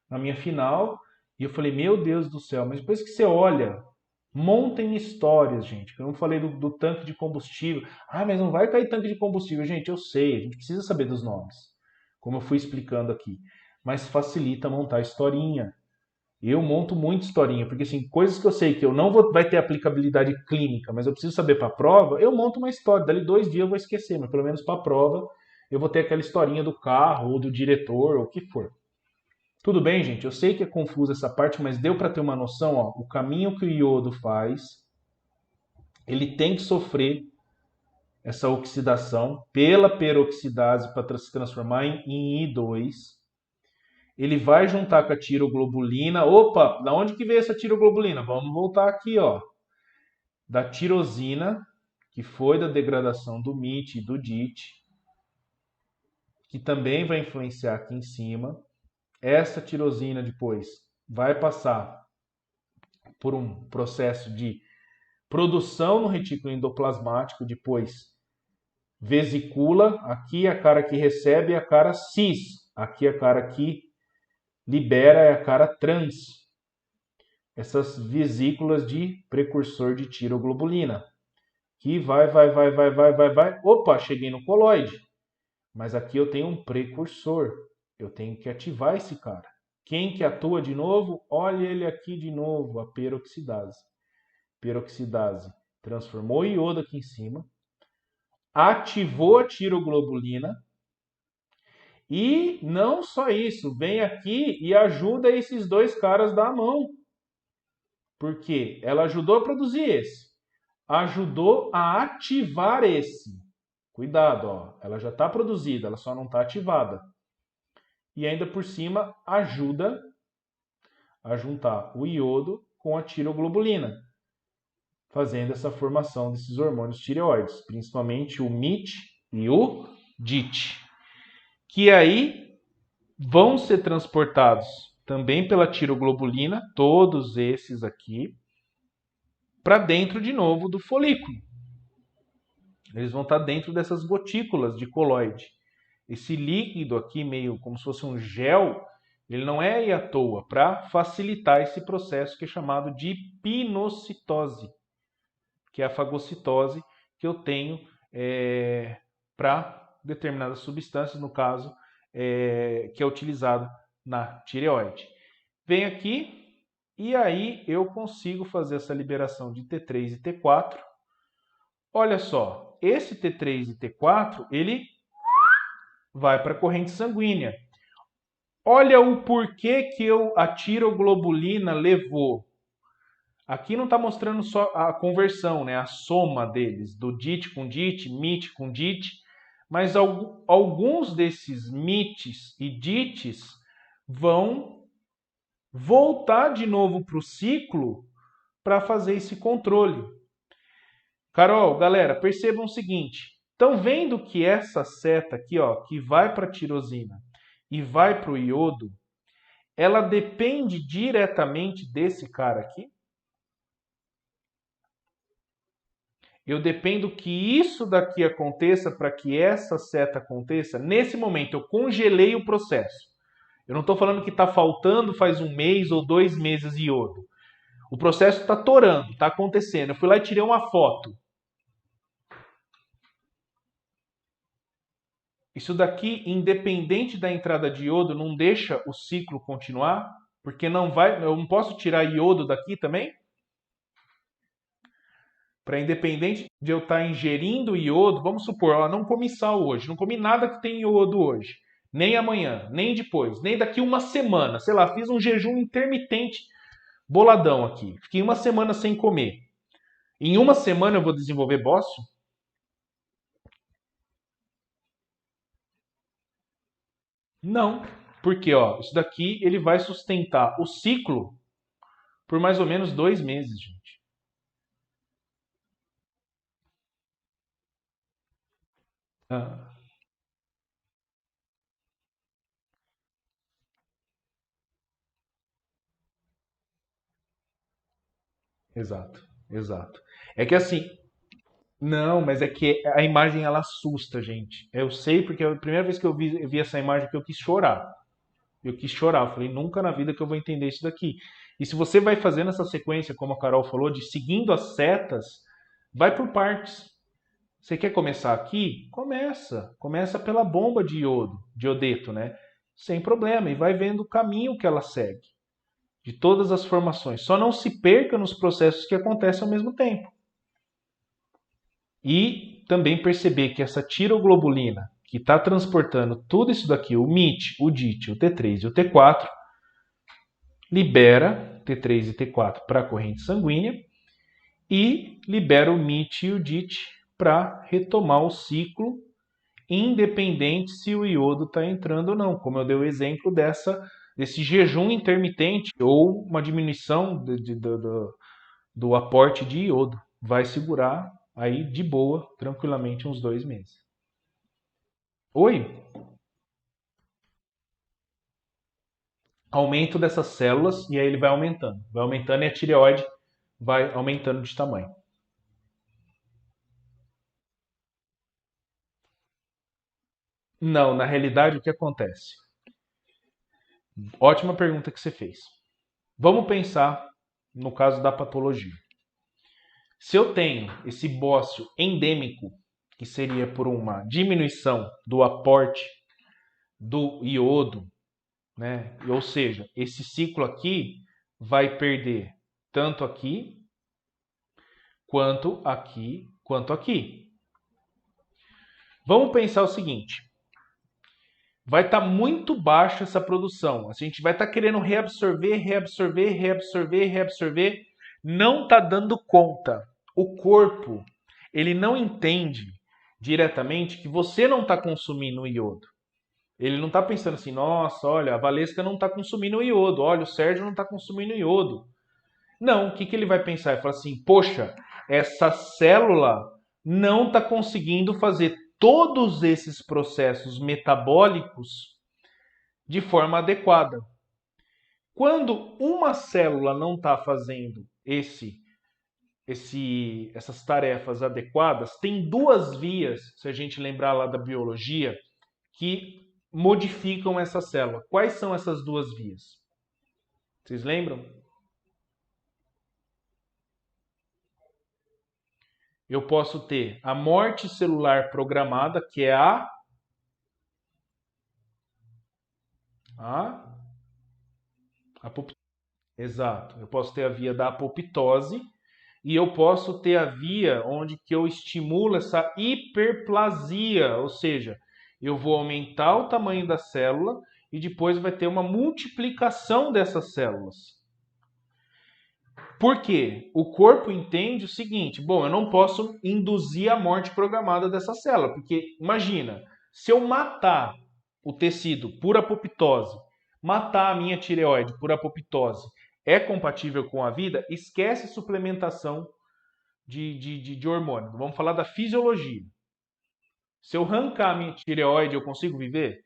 na minha final. E eu falei, meu Deus do céu! Mas depois que você olha, montem histórias, gente. Eu não falei do tanque de combustível. Ah, mas não vai cair tanque de combustível, gente. Eu sei, a gente precisa saber dos nomes, como eu fui explicando aqui. Mas facilita montar historinha. Eu monto muito historinha, porque assim, coisas que eu sei que eu não vou, vai ter aplicabilidade clínica, mas eu preciso saber para a prova, eu monto uma história. Dali 2 dias eu vou esquecer, mas pelo menos para a prova eu vou ter aquela historinha do carro, ou do diretor, ou o que for. Tudo bem, gente? Eu sei que é confusa essa parte, mas deu para ter uma noção, ó, o caminho que o iodo faz, ele tem que sofrer essa oxidação pela peroxidase para se transformar em I2. Ele vai juntar com a tiroglobulina. Opa, da onde que veio essa tiroglobulina? Vamos voltar aqui, ó. Da tirosina, que foi da degradação do MIT e do DIT, que também vai influenciar aqui em cima. Essa tirosina depois vai passar por um processo de produção no retículo endoplasmático, depois vesícula, aqui a cara que recebe é a cara cis, aqui a cara que libera é a cara trans. Essas vesículas de precursor de tiroglobulina, que vai, opa, cheguei no coloide, mas aqui eu tenho um precursor, eu tenho que ativar esse cara. Quem que atua de novo? Olha ele aqui de novo, a peroxidase. Peroxidase transformou o iodo aqui em cima, ativou a tiroglobulina e não só isso, vem aqui e ajuda esses dois caras da mão. Porque ela ajudou a produzir esse, ajudou a ativar esse. Cuidado, ó, ela já está produzida, ela só não está ativada. E ainda por cima ajuda a juntar o iodo com a tiroglobulina, fazendo essa formação desses hormônios tireoides, principalmente o MIT e o DIT, que aí vão ser transportados também pela tiroglobulina, todos esses aqui, para dentro de novo do folículo. Eles vão estar dentro dessas gotículas de coloide. Esse líquido aqui, meio como se fosse um gel, ele não é aí à toa, para facilitar esse processo que é chamado de pinocitose, que é a fagocitose que eu tenho para determinadas substâncias, no caso, que é utilizado na tireoide. Vem aqui e aí eu consigo fazer essa liberação de T3 e T4. Olha só, esse T3 e T4, ele vai para a corrente sanguínea. Olha o porquê que a tiroglobulina levou. Aqui não está mostrando só a conversão, né? A soma deles, do DIT com DIT, MIT com DIT, mas alguns desses MITs e DITs vão voltar de novo para o ciclo para fazer esse controle. Carol, galera, percebam o seguinte. Estão vendo que essa seta aqui, ó, que vai para a tirosina e vai para o iodo, ela depende diretamente desse cara aqui? Eu dependo que isso daqui aconteça para que essa seta aconteça. Nesse momento, eu congelei o processo. Eu não estou falando que está faltando faz 1 mês ou 2 meses iodo. O processo está torando, está acontecendo. Eu fui lá e tirei uma foto. Isso daqui, independente da entrada de iodo, não deixa o ciclo continuar? Porque não vai, eu não posso tirar iodo daqui também? Para independente de eu estar ingerindo iodo, vamos supor, ó, não comi sal hoje, não comi nada que tem iodo hoje, nem amanhã, nem depois, nem daqui 1 semana, sei lá, fiz um jejum intermitente boladão aqui, fiquei 1 semana sem comer. Em 1 semana eu vou desenvolver bócio? Não, porque ó, isso daqui ele vai sustentar o ciclo por mais ou menos 2 meses, gente. Ah, exato, exato. É que assim, não, mas é que a imagem ela assusta, gente. Eu sei porque a primeira vez que eu vi essa imagem que eu quis chorar. Eu quis chorar. Eu falei, nunca na vida que eu vou entender isso daqui. E se você vai fazendo essa sequência, como a Carol falou, de seguindo as setas, vai por partes. Você quer começar aqui? Começa. Começa pela bomba de iodo, de iodeto, né? Sem problema. E vai vendo o caminho que ela segue. De todas as formações. Só não se perca nos processos que acontecem ao mesmo tempo. E também perceber que essa tiroglobulina, que está transportando tudo isso daqui, o MIT, o DIT, o T3 e o T4, libera T3 e T4 para a corrente sanguínea e libera o MIT e o DIT para retomar o ciclo, independente se o iodo está entrando ou não, como eu dei o exemplo desse jejum intermitente ou uma diminuição do aporte de iodo. Vai segurar aí de boa, tranquilamente, uns 2 meses. Oi? aumento dessas células e aí ele vai aumentando e a tireoide vai aumentando de tamanho. Não, na realidade o que acontece? Ótima pergunta que você fez. Vamos pensar no caso da patologia. Se eu tenho esse bócio endêmico, que seria por uma diminuição do aporte do iodo, né? Ou seja, esse ciclo aqui vai perder tanto aqui, quanto aqui, quanto aqui. Vamos pensar o seguinte: vai estar muito baixa essa produção. A gente vai estar querendo reabsorver, reabsorver, reabsorver, reabsorver. Não está dando conta. O corpo, ele não entende diretamente que você não está consumindo o iodo. Ele não está pensando assim, nossa, olha, a Valesca não está consumindo o iodo, olha, o Sérgio não está consumindo o iodo. Não, o que, que ele vai pensar? Ele fala assim, poxa, essa célula não está conseguindo fazer todos esses processos metabólicos de forma adequada. Quando uma célula não está fazendo essas tarefas adequadas, tem duas vias, se a gente lembrar lá da biologia, que modificam essa célula. Quais são essas duas vias? Vocês lembram? Eu posso ter a morte celular programada, que é a apoptose. Exato. Eu posso ter a via da apoptose e eu posso ter a via onde que eu estimulo essa hiperplasia, ou seja, eu vou aumentar o tamanho da célula e depois vai ter uma multiplicação dessas células. Por quê? O corpo entende o seguinte: bom, eu não posso induzir a morte programada dessa célula, porque imagina, se eu matar o tecido por apoptose, matar a minha tireoide por apoptose, é compatível com a vida? Esquece suplementação de hormônio. Vamos falar da fisiologia. Se eu arrancar a minha tireoide, eu consigo viver?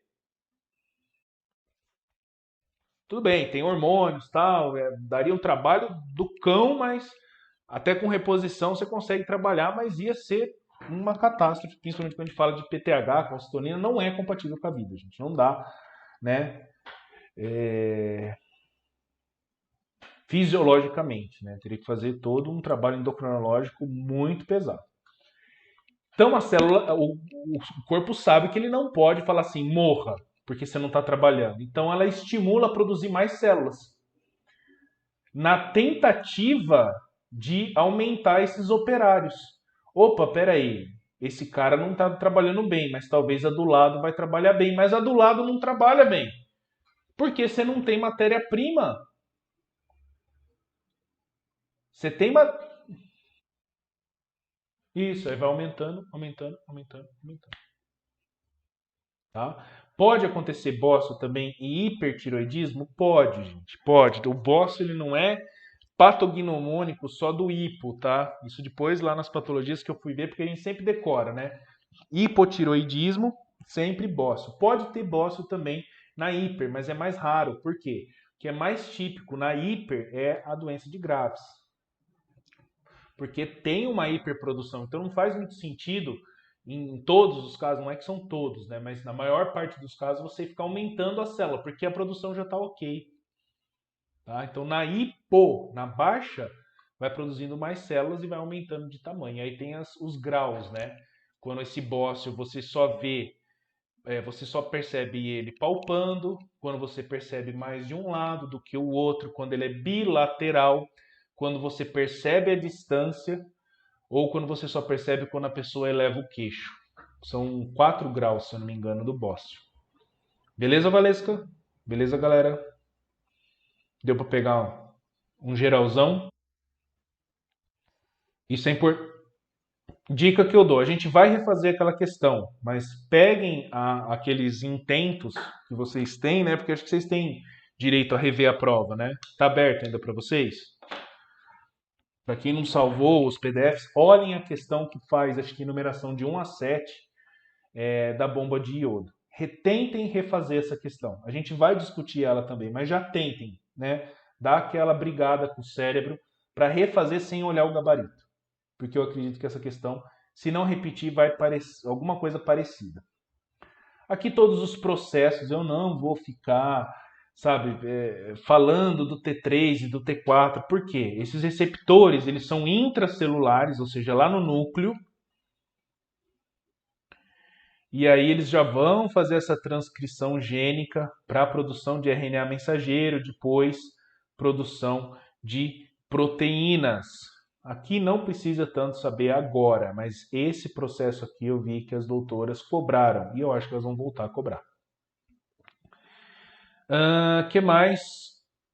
Tudo bem, tem hormônios, tal, daria um trabalho do cão, mas até com reposição você consegue trabalhar, mas ia ser uma catástrofe, principalmente quando a gente fala de PTH, calcitonina, não é compatível com a vida, gente, não dá, né? Fisiologicamente, né? Teria que fazer todo um trabalho endocrinológico muito pesado. Então a célula, o corpo sabe que ele não pode falar assim, morra, porque você não está trabalhando. Então ela estimula a produzir mais células, na tentativa de aumentar esses operários. Opa, peraí, esse cara não está trabalhando bem, mas talvez a do lado vai trabalhar bem, mas a do lado não trabalha bem. Porque você não tem matéria-prima. Você tem uma. Isso, aí vai aumentando, aumentando, aumentando, aumentando. Tá? Pode acontecer bócio também em hipertiroidismo? Pode, gente, pode. O bócio ele não é patognomônico só do hipo, tá? Isso depois lá nas patologias que eu fui ver, porque a gente sempre decora, né? Hipotiroidismo, sempre bócio. Pode ter bócio também na hiper, mas é mais raro. Por quê? O que é mais típico na hiper é a doença de Graves. Porque tem uma hiperprodução. Então não faz muito sentido, em todos os casos, não é que são todos, né? Mas na maior parte dos casos você fica aumentando a célula, porque a produção já está ok. Tá? Então na hipo, na baixa, vai produzindo mais células e vai aumentando de tamanho. Aí tem os graus, né? Quando esse bócio você só vê, você só percebe ele palpando, quando você percebe mais de um lado do que o outro, quando ele é bilateral, quando você percebe a distância, ou quando você só percebe quando a pessoa eleva o queixo. São 4 graus, se eu não me engano, do bócio. Beleza, Valesca? Beleza, galera? Deu para pegar um geralzão? Isso é importante. Dica que eu dou: a gente vai refazer aquela questão, mas peguem aqueles intentos que vocês têm, né? Porque acho que vocês têm direito a rever a prova, né? Tá aberto ainda para vocês? Para quem não salvou os PDFs, olhem a questão que faz, acho que numeração de 1 a 7 da bomba de iodo. tentem refazer essa questão. A gente vai discutir ela também, mas já tentem, né? Dar aquela brigada com o cérebro para refazer sem olhar o gabarito. Porque eu acredito que essa questão, se não repetir, vai parecer alguma coisa parecida. Aqui todos os processos, eu não vou ficar, sabe, falando do T3 e do T4, por quê? Esses receptores, eles são intracelulares, ou seja, lá no núcleo, e aí eles já vão fazer essa transcrição gênica para a produção de RNA mensageiro, depois produção de proteínas. Aqui não precisa tanto saber agora, mas esse processo aqui eu vi que as doutoras cobraram e eu acho que elas vão voltar a cobrar. Que mais?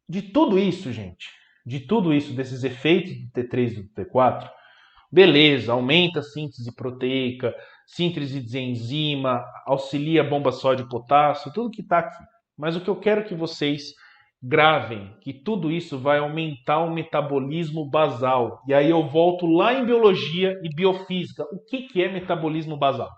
De tudo isso, gente, de tudo isso, desses efeitos do T3 e do T4, beleza, aumenta a síntese proteica, síntese de enzima, auxilia a bomba sódio-potássio, tudo que está aqui. Mas o que eu quero que vocês gravem, que tudo isso vai aumentar o metabolismo basal. E aí eu volto lá em biologia e biofísica. O que é metabolismo basal?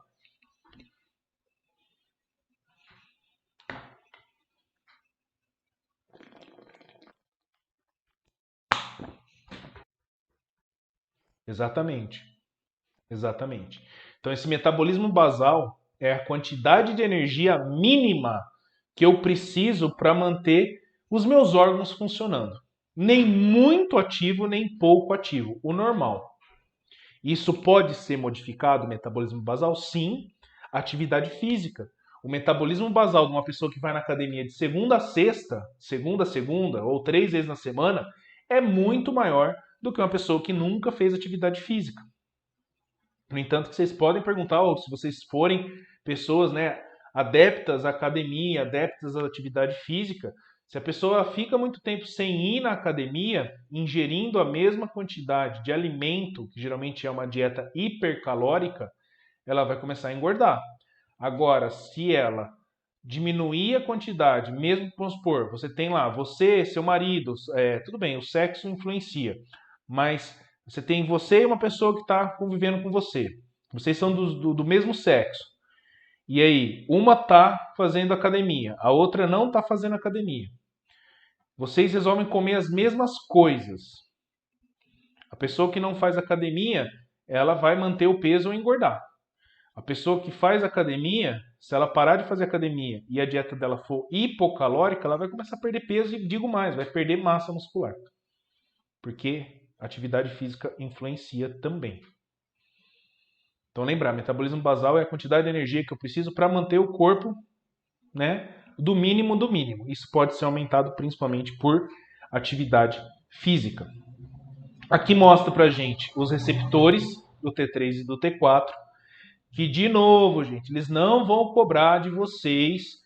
Exatamente. Exatamente. Então, esse metabolismo basal é a quantidade de energia mínima que eu preciso para manter os meus órgãos funcionando. Nem muito ativo, nem pouco ativo. O normal. Isso pode ser modificado, o metabolismo basal? Sim. Atividade física. O metabolismo basal de uma pessoa que vai na academia de segunda a sexta, segunda a segunda, ou 3 vezes na semana, é muito maior do que uma pessoa que nunca fez atividade física. No entanto, que vocês podem perguntar, ou se vocês forem pessoas, né, adeptas à academia, adeptas à atividade física, se a pessoa fica muito tempo sem ir na academia, ingerindo a mesma quantidade de alimento, que geralmente é uma dieta hipercalórica, ela vai começar a engordar. Agora, se ela diminuir a quantidade, mesmo, vamos supor, você tem lá, você, seu marido, tudo bem, o sexo influencia, mas você tem você e uma pessoa que está convivendo com você. Vocês são do mesmo sexo. E aí, uma está fazendo academia, a outra não está fazendo academia. Vocês resolvem comer as mesmas coisas. A pessoa que não faz academia, ela vai manter o peso ou engordar. A pessoa que faz academia, se ela parar de fazer academia e a dieta dela for hipocalórica, ela vai começar a perder peso e, digo mais, vai perder massa muscular. Porque atividade física influencia também. Então lembrar, metabolismo basal é a quantidade de energia que eu preciso para manter o corpo, né, do mínimo do mínimo. Isso pode ser aumentado principalmente por atividade física. Aqui mostra pra gente os receptores do T3 e do T4, que de novo, gente, eles não vão cobrar de vocês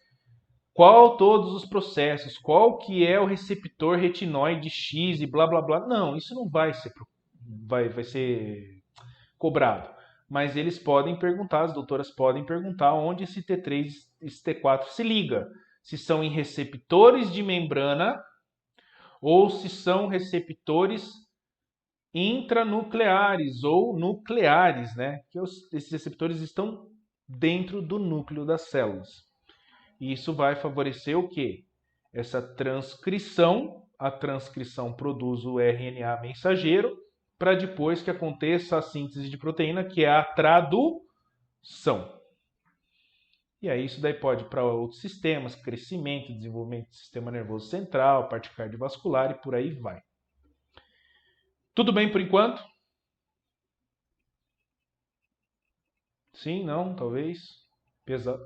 qual todos os processos, qual que é o receptor retinoide X e blá blá blá. Não, isso não vai ser cobrado. Mas eles podem perguntar, as doutoras podem perguntar onde esse T3 e esse T4 se liga. Se são em receptores de membrana ou se são receptores intranucleares ou nucleares, né? Que esses receptores estão dentro do núcleo das células. E isso vai favorecer o quê? Essa transcrição. A transcrição produz o RNA mensageiro para depois que aconteça a síntese de proteína, que é a tradução. E aí isso daí pode ir para outros sistemas, crescimento, desenvolvimento do sistema nervoso central, parte cardiovascular e por aí vai. Tudo bem por enquanto? Sim, não, talvez. Pesado.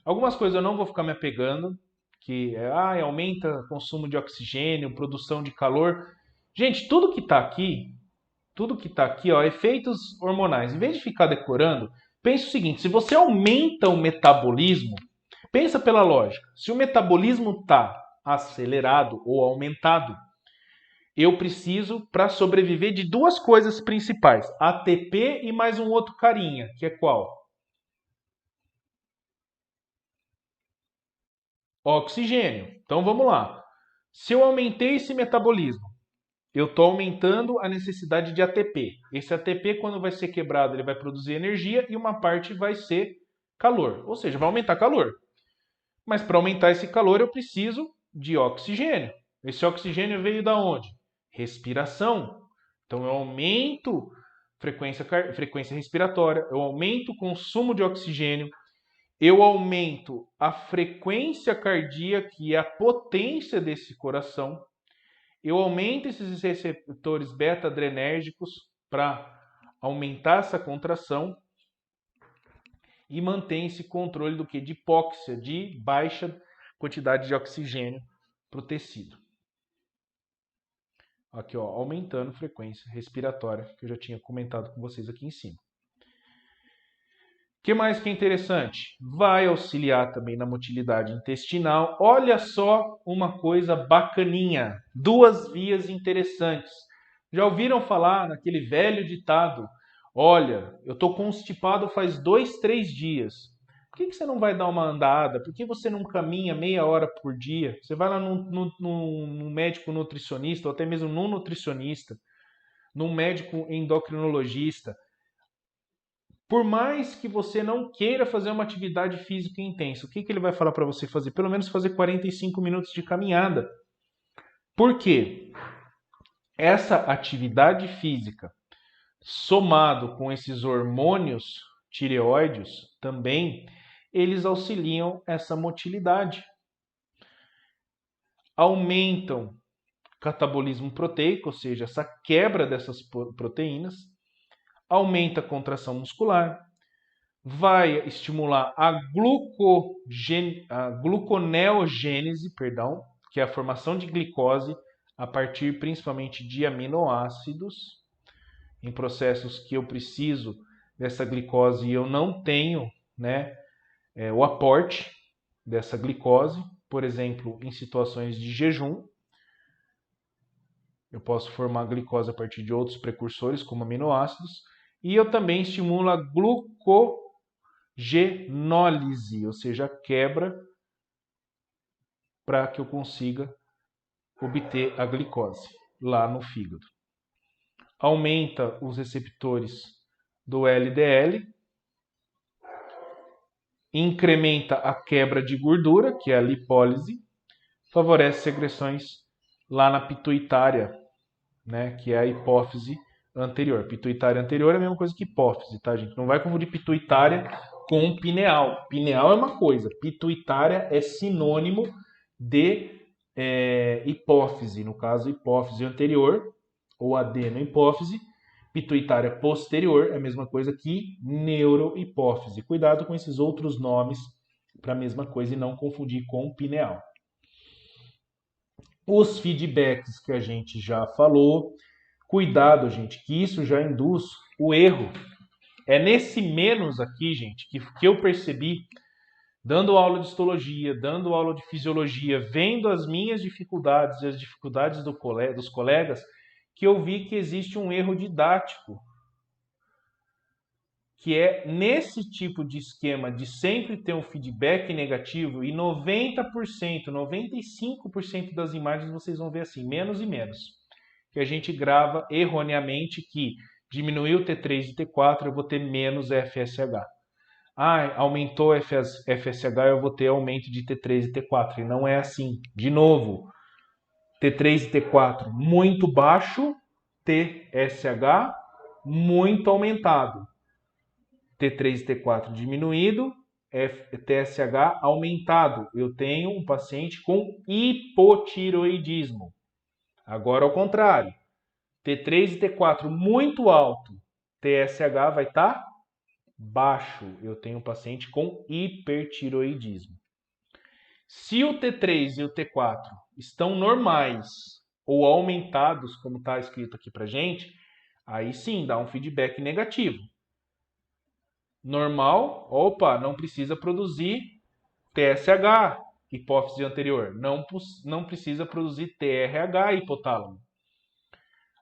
Algumas coisas eu não vou ficar me apegando, que aumenta o consumo de oxigênio, produção de calor. Gente, tudo que está aqui, ó, efeitos hormonais. Em vez de ficar decorando, pense o seguinte: se você aumenta o metabolismo, pensa pela lógica. Se o metabolismo está acelerado ou aumentado, eu preciso, para sobreviver, de duas coisas principais: ATP e mais um outro carinha, que é qual? Oxigênio. Então vamos lá. Se eu aumentei esse metabolismo, eu estou aumentando a necessidade de ATP. Esse ATP, quando vai ser quebrado, ele vai produzir energia e uma parte vai ser calor, ou seja, vai aumentar calor. Mas para aumentar esse calor eu preciso de oxigênio. Esse oxigênio veio da onde? Respiração. Então eu aumento frequência respiratória, eu aumento o consumo de oxigênio, eu aumento a frequência cardíaca e a potência desse coração, eu aumento esses receptores beta-adrenérgicos para aumentar essa contração e mantém esse controle do que? De hipóxia, de baixa quantidade de oxigênio para o tecido. Aqui, ó, aumentando a frequência respiratória, que eu já tinha comentado com vocês aqui em cima. O que mais que é interessante? Vai auxiliar também na motilidade intestinal. Olha só uma coisa bacaninha. 2 vias interessantes. Já ouviram falar naquele velho ditado? Olha, eu estou constipado faz 2, 3 dias. Por que você não vai dar uma andada? Por que você não caminha meia hora por dia? Você vai lá num médico nutricionista, ou até mesmo num nutricionista, num médico endocrinologista. Por mais que você não queira fazer uma atividade física intensa, o que ele vai falar para você fazer? Pelo menos fazer 45 minutos de caminhada. Por quê? Essa atividade física, somado com esses hormônios tireoides também, eles auxiliam essa motilidade. Aumentam o catabolismo proteico, ou seja, essa quebra dessas proteínas, aumenta a contração muscular, vai estimular a gluconeogênese, que é a formação de glicose a partir principalmente de aminoácidos, em processos que eu preciso dessa glicose e eu não tenho, né, o aporte dessa glicose, por exemplo, em situações de jejum, eu posso formar glicose a partir de outros precursores, como aminoácidos, e eu também estimulo a glucogenólise, ou seja, a quebra para que eu consiga obter a glicose lá no fígado. Aumenta os receptores do LDL, incrementa a quebra de gordura, que é a lipólise, favorece secreções lá na pituitária, né, que é a hipófise anterior. Pituitária anterior é a mesma coisa que hipófise, tá, gente? Não vai confundir pituitária com pineal. Pineal é uma coisa, pituitária é sinônimo de hipófise, no caso, hipófise anterior ou adenohipófise. Pituitária posterior é a mesma coisa que neurohipófise. Cuidado com esses outros nomes para a mesma coisa e não confundir com pineal. Os feedbacks que a gente já falou. Cuidado, gente, que isso já induz o erro. É nesse menos aqui, gente, que eu percebi, dando aula de histologia, dando aula de fisiologia, vendo as minhas dificuldades e as dificuldades dos colegas, que eu vi que existe um erro didático, que é nesse tipo de esquema de sempre ter um feedback negativo, e 90%, 95% das imagens vocês vão ver assim, menos e menos, que a gente grava erroneamente que diminuiu o T3 e T4, eu vou ter menos FSH. Ah, aumentou FSH, eu vou ter aumento de T3 e T4. E não é assim. De novo, T3 e T4 muito baixo, TSH muito aumentado. T3 e T4 diminuído, TSH aumentado. Eu tenho um paciente com hipotiroidismo. Agora, ao contrário, T3 e T4 muito alto, TSH vai estar baixo. Eu tenho um paciente com hipertiroidismo. Se o T3 e o T4 estão normais ou aumentados, como está escrito aqui para gente, aí sim dá um feedback negativo. Normal, opa, não precisa produzir TSH, hipófise anterior. Não precisa produzir TRH, hipotálamo.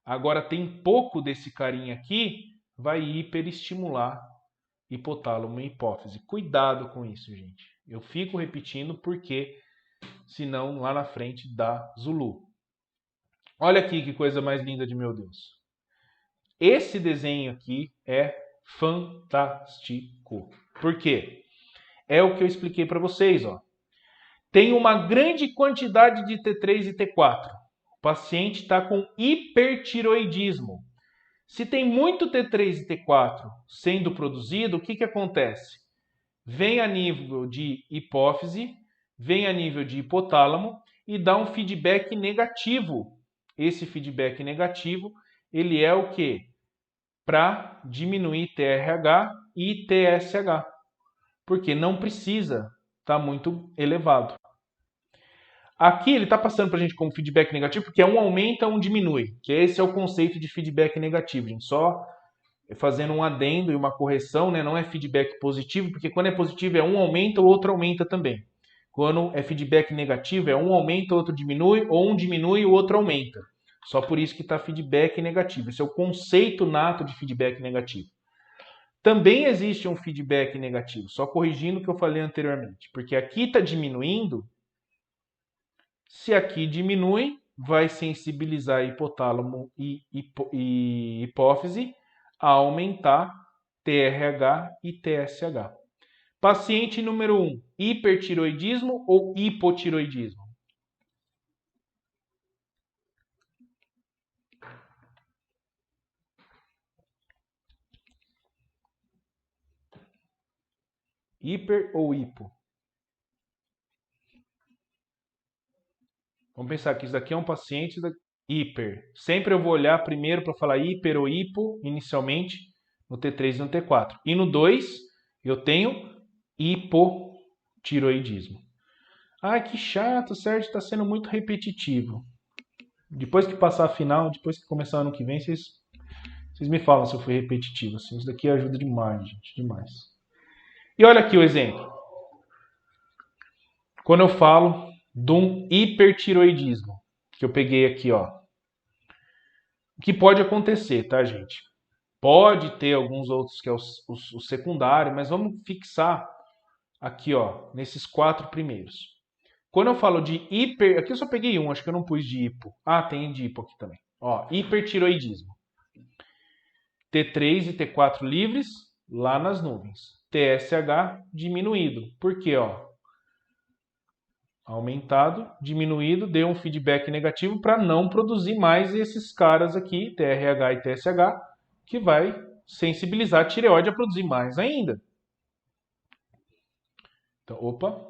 Agora tem pouco desse carinha aqui, vai hiperestimular hipotálamo e hipófise. Cuidado com isso, gente. Eu fico repetindo porque senão lá na frente dá Zulu. Olha aqui que coisa mais linda de meu Deus. Esse desenho aqui é fantástico. Por quê? é o que eu expliquei para vocês, ó. Tem uma grande quantidade de T3 e T4. O paciente está com hipertiroidismo. Se tem muito T3 e T4 sendo produzido, o que acontece? Vem a nível de hipófise, vem a nível de hipotálamo e dá um feedback negativo. Esse feedback negativo, ele é o quê? Para diminuir TRH e TSH. Porque não precisa estar muito elevado. Aqui ele está passando para a gente como feedback negativo, porque um aumenta, um diminui. Que esse é o conceito de feedback negativo. A gente só fazendo um adendo e uma correção, né? Não é feedback positivo, porque quando é positivo é um aumenta, o outro aumenta também. Quando é feedback negativo é um aumenta, o outro diminui, ou um diminui, o outro aumenta. Só por isso que está feedback negativo. Esse é o conceito nato de feedback negativo. Também existe um feedback negativo, só corrigindo o que eu falei anteriormente. Porque aqui está diminuindo. Se aqui diminui, vai sensibilizar hipotálamo e hipófise a aumentar TRH e TSH. Paciente número 1, hipertiroidismo ou hipotiroidismo? Hiper ou hipo? Vamos pensar que isso daqui é um paciente hiper. Sempre eu vou olhar primeiro para falar hiper ou hipo, inicialmente, no T3 e no T4. E no 2, eu tenho hipotiroidismo. Ah, que chato, Sérgio, está sendo muito repetitivo. Depois que passar a final, depois que começar o ano que vem, vocês me falam se eu fui repetitivo. Assim, isso daqui ajuda demais, gente, demais. E olha aqui o exemplo. Quando eu falo de um hipertiroidismo, que eu peguei aqui, ó. O que pode acontecer, tá, gente? Pode ter alguns outros que é o secundário, mas vamos fixar aqui, ó, nesses 4 primeiros. Quando eu falo de hiper... Aqui eu só peguei um, acho que eu não pus de hipo. Ah, tem de hipo aqui também. Ó, hipertiroidismo. T3 e T4 livres, lá nas nuvens. TSH diminuído. Por quê? Ó, aumentado, diminuído, deu um feedback negativo para não produzir mais esses caras aqui, TRH e TSH, que vai sensibilizar a tireoide a produzir mais ainda. Então, opa.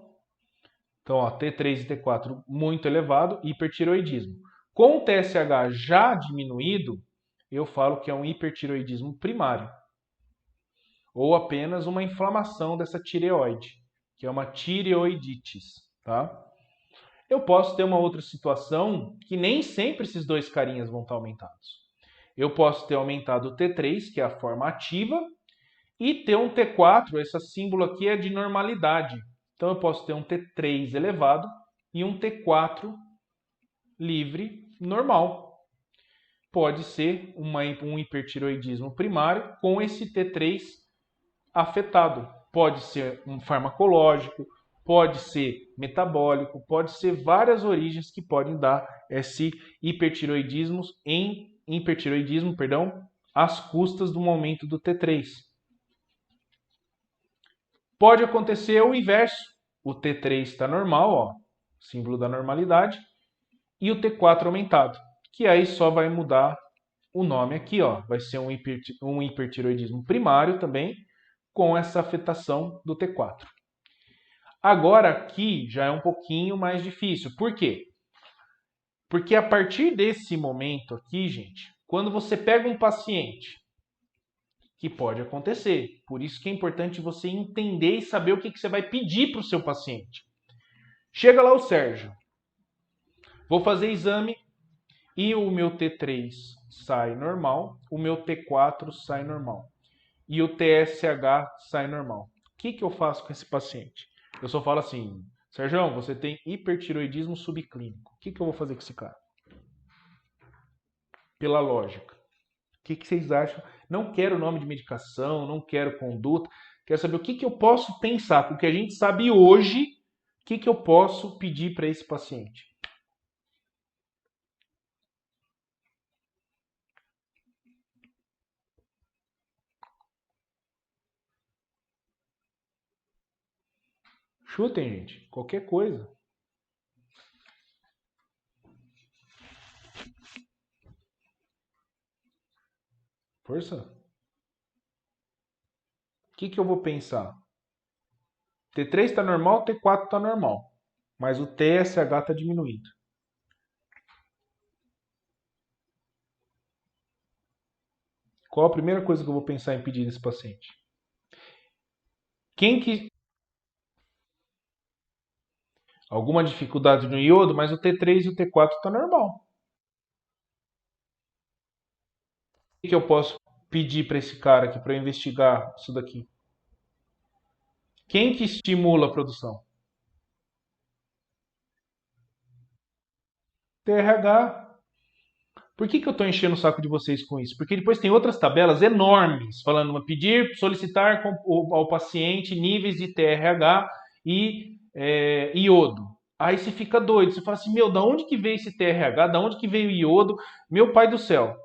Então, ó, T3 e T4 muito elevado, hipertiroidismo. Com o TSH já diminuído, eu falo que é um hipertiroidismo primário. Ou apenas uma inflamação dessa tireoide, que é uma tireoidites, tá? Eu posso ter uma outra situação que nem sempre esses dois carinhas vão estar aumentados. Eu posso ter aumentado o T3, que é a forma ativa, e ter um T4, esse símbolo aqui é de normalidade. Então eu posso ter um T3 elevado e um T4 livre normal. Pode ser um hipertiroidismo primário com esse T3 afetado. Pode ser um farmacológico, pode ser metabólico, pode ser várias origens que podem dar esse hipertiroidismo às custas do aumento do T3. Pode acontecer o inverso. O T3 está normal, ó, símbolo da normalidade, e o T4 aumentado, que aí só vai mudar o nome aqui, ó, vai ser um hipertiroidismo primário também, com essa afetação do T4. Agora aqui já é um pouquinho mais difícil. Por quê? Porque a partir desse momento aqui, gente, quando você pega um paciente, que pode acontecer, por isso que é importante você entender e saber o que você vai pedir para o seu paciente. Chega lá o Sérgio, vou fazer exame e o meu T3 sai normal, o meu T4 sai normal e o TSH sai normal. O que eu faço com esse paciente? Eu só falo assim, Sérgio, você tem hipertiroidismo subclínico. O que eu vou fazer com esse cara? Pela lógica. O que vocês acham? Não quero nome de medicação, não quero conduta. Quero saber o que eu posso pensar, com o que a gente sabe hoje, o que eu posso pedir para esse paciente. Chutem, gente. Qualquer coisa. Força. O que eu vou pensar? T3 está normal, T4 está normal. Mas o TSH está diminuindo. Qual a primeira coisa que eu vou pensar em pedir desse paciente? Quem que... Alguma dificuldade no iodo, mas o T3 e o T4 está normal. O que eu posso pedir para esse cara aqui para investigar isso daqui? Quem que estimula a produção? TRH. Por que eu estou enchendo o saco de vocês com isso? Porque depois tem outras tabelas enormes falando pedir, solicitar ao paciente níveis de TRH e iodo. Aí você fica doido, você fala assim, meu, da onde que veio esse TRH? Da onde que veio o iodo? Meu pai do céu.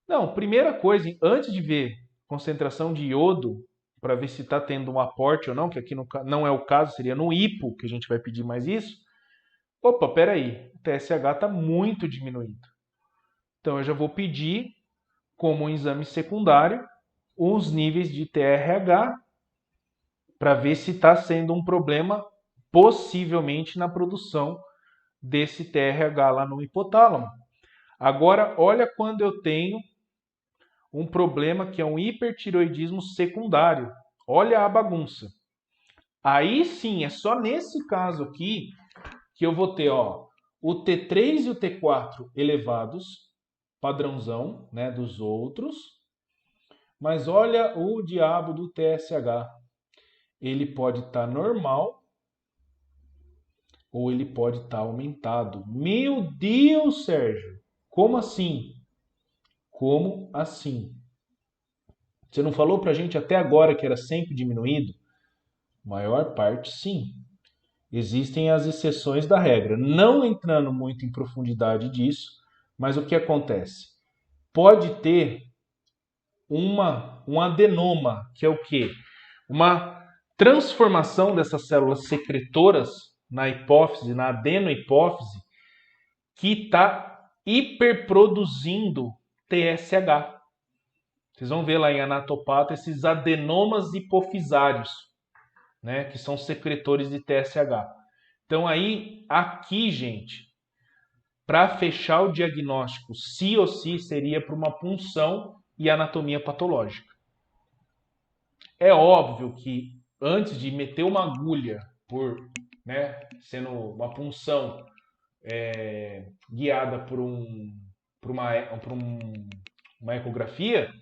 Não, primeira coisa, antes de ver concentração de iodo, para ver se está tendo um aporte ou não, que aqui não é o caso, seria no hipo que a gente vai pedir mais isso. Opa, peraí, o TSH está muito diminuído. Então eu já vou pedir, como um exame secundário, os níveis de TRH para ver se está sendo um problema possivelmente na produção desse TRH lá no hipotálamo. Agora, olha quando eu tenho um problema que é um hipertiroidismo secundário. Olha a bagunça. Aí sim, é só nesse caso aqui que eu vou ter o T3 e o T4 elevados, padrãozão, né, dos outros. Mas olha o diabo do TSH. Ele pode estar normal ou ele pode estar aumentado. Meu Deus, Sérgio! Como assim? Como assim? Você não falou pra gente até agora que era sempre diminuído? Maior parte, sim. Existem as exceções da regra. Não entrando muito em profundidade disso, mas o que acontece? Pode ter um adenoma, que é o quê? Uma transformação dessas células secretoras na hipófise, na adenohipófise, que está hiperproduzindo TSH. Vocês vão ver lá em anatopata esses adenomas hipofisários, né, que são secretores de TSH. Então aí, aqui, gente, para fechar o diagnóstico, sim ou sim seria para uma punção e anatomia patológica. É óbvio que antes de meter uma agulha sendo uma punção guiada por uma ecografia,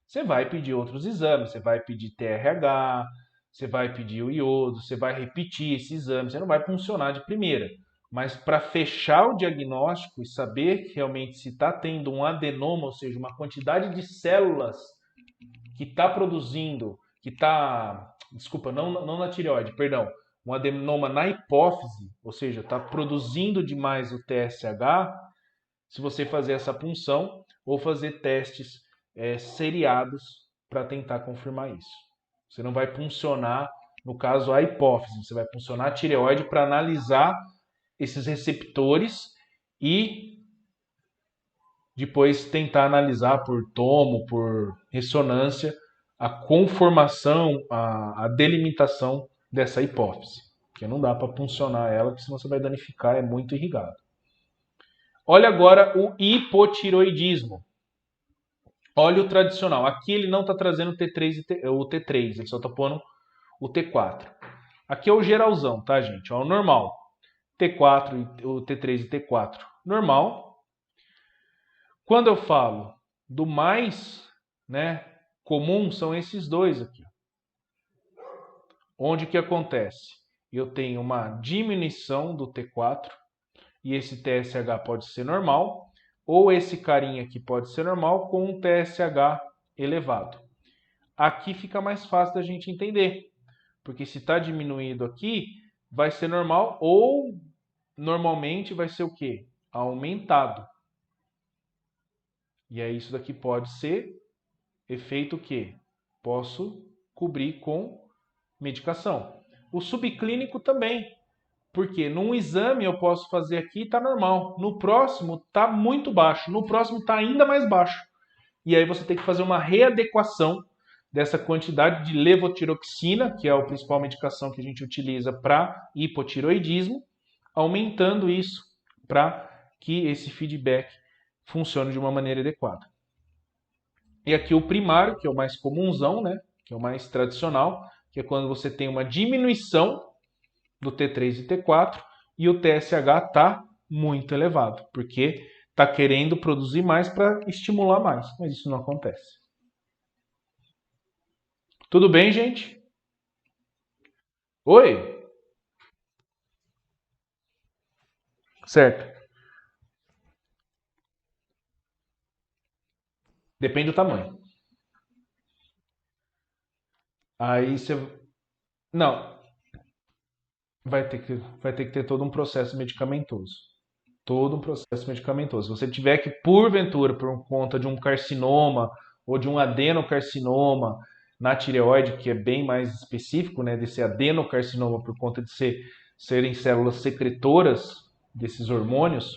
você vai pedir outros exames, você vai pedir TRH, você vai pedir o iodo, você vai repetir esse exame, você não vai funcionar de primeira. Mas para fechar o diagnóstico e saber realmente se está tendo um adenoma, ou seja, uma quantidade de células que está produzindo, que está, desculpa, não na tireoide, perdão, um adenoma na hipófise, ou seja, está produzindo demais o TSH, se você fazer essa punção ou fazer testes seriados para tentar confirmar isso. Você não vai puncionar, no caso, a hipófise, você vai puncionar a tireoide para analisar esses receptores e depois tentar analisar por tomo, por ressonância, a conformação, a delimitação dessa hipófise. Porque não dá para puncionar ela, porque senão você vai danificar, é muito irrigado. Olha agora o hipotiroidismo. Olha o tradicional. Aqui ele não está trazendo o T3, ele só está pondo o T4. Aqui é o geralzão, tá, gente? Ó, o normal. T4, o T3 e T4 normal. Quando eu falo do mais, né, comum, são esses dois aqui. Onde que acontece? Eu tenho uma diminuição do T4 e esse TSH pode ser normal, ou esse carinha aqui pode ser normal com um TSH elevado. Aqui fica mais fácil da gente entender, porque se está diminuído aqui, vai ser normal ou normalmente vai ser o quê? Aumentado. E aí isso daqui pode ser efeito que posso cobrir com medicação. O subclínico também. Porque num exame eu posso fazer aqui e está normal. No próximo está muito baixo. No próximo está ainda mais baixo. E aí você tem que fazer uma readequação dessa quantidade de levotiroxina, que é a principal medicação que a gente utiliza para hipotiroidismo, aumentando isso para que esse feedback funcione de uma maneira adequada. E aqui o primário, que é o mais comunzão, né? Que é o mais tradicional, que é quando você tem uma diminuição do T3 e T4 e o TSH está muito elevado, porque está querendo produzir mais para estimular mais, mas isso não acontece. Tudo bem, gente? Oi? Certo. Depende do tamanho. Aí você. Não, vai ter que ter todo um processo medicamentoso. Todo um processo medicamentoso. Se você tiver que, porventura, por conta de um carcinoma ou de um adenocarcinoma na tireoide, que é bem mais específico, né, desse adenocarcinoma por conta de serem células secretoras desses hormônios,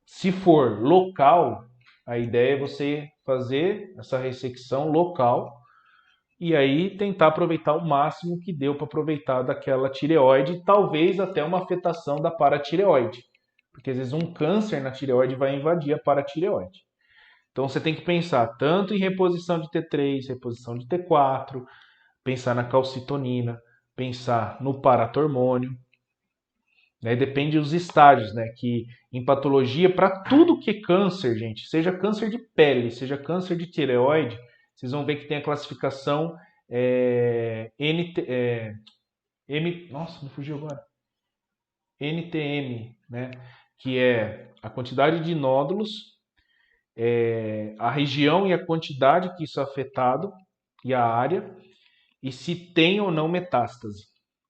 se for local, a ideia é você fazer essa ressecção local e aí tentar aproveitar o máximo que deu para aproveitar daquela tireoide, talvez até uma afetação da paratireoide, porque às vezes um câncer na tireoide vai invadir a paratireoide. Então você tem que pensar tanto em reposição de T3, reposição de T4, pensar na calcitonina, pensar no paratormônio, né? Depende dos estágios, né? Que em patologia, para tudo que é câncer, gente, seja câncer de pele, seja câncer de tireoide, vocês vão ver que tem a classificação nossa, me fugiu agora. NTM, né? Que é a quantidade de nódulos, a região e a quantidade que isso é afetado e a área, e se tem ou não metástase.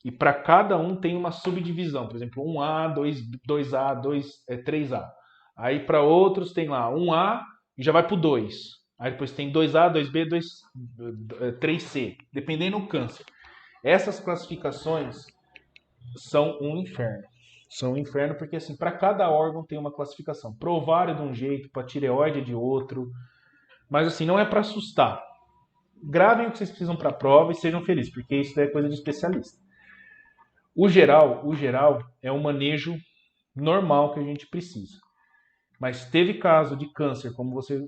E para cada um tem uma subdivisão, por exemplo, 1A, 2A, 3A. Aí para outros tem lá 1A e já vai para o 2. Aí depois tem 2A, 2B, 3C, dependendo do câncer. Essas classificações são um inferno. São um inferno porque assim, para cada órgão tem uma classificação. Para o ovário de um jeito, para a tireoide de outro. Mas assim, não é para assustar. Gravem o que vocês precisam para a prova e sejam felizes, porque isso é coisa de especialista. O geral é um manejo normal que a gente precisa. Mas teve caso de câncer, como você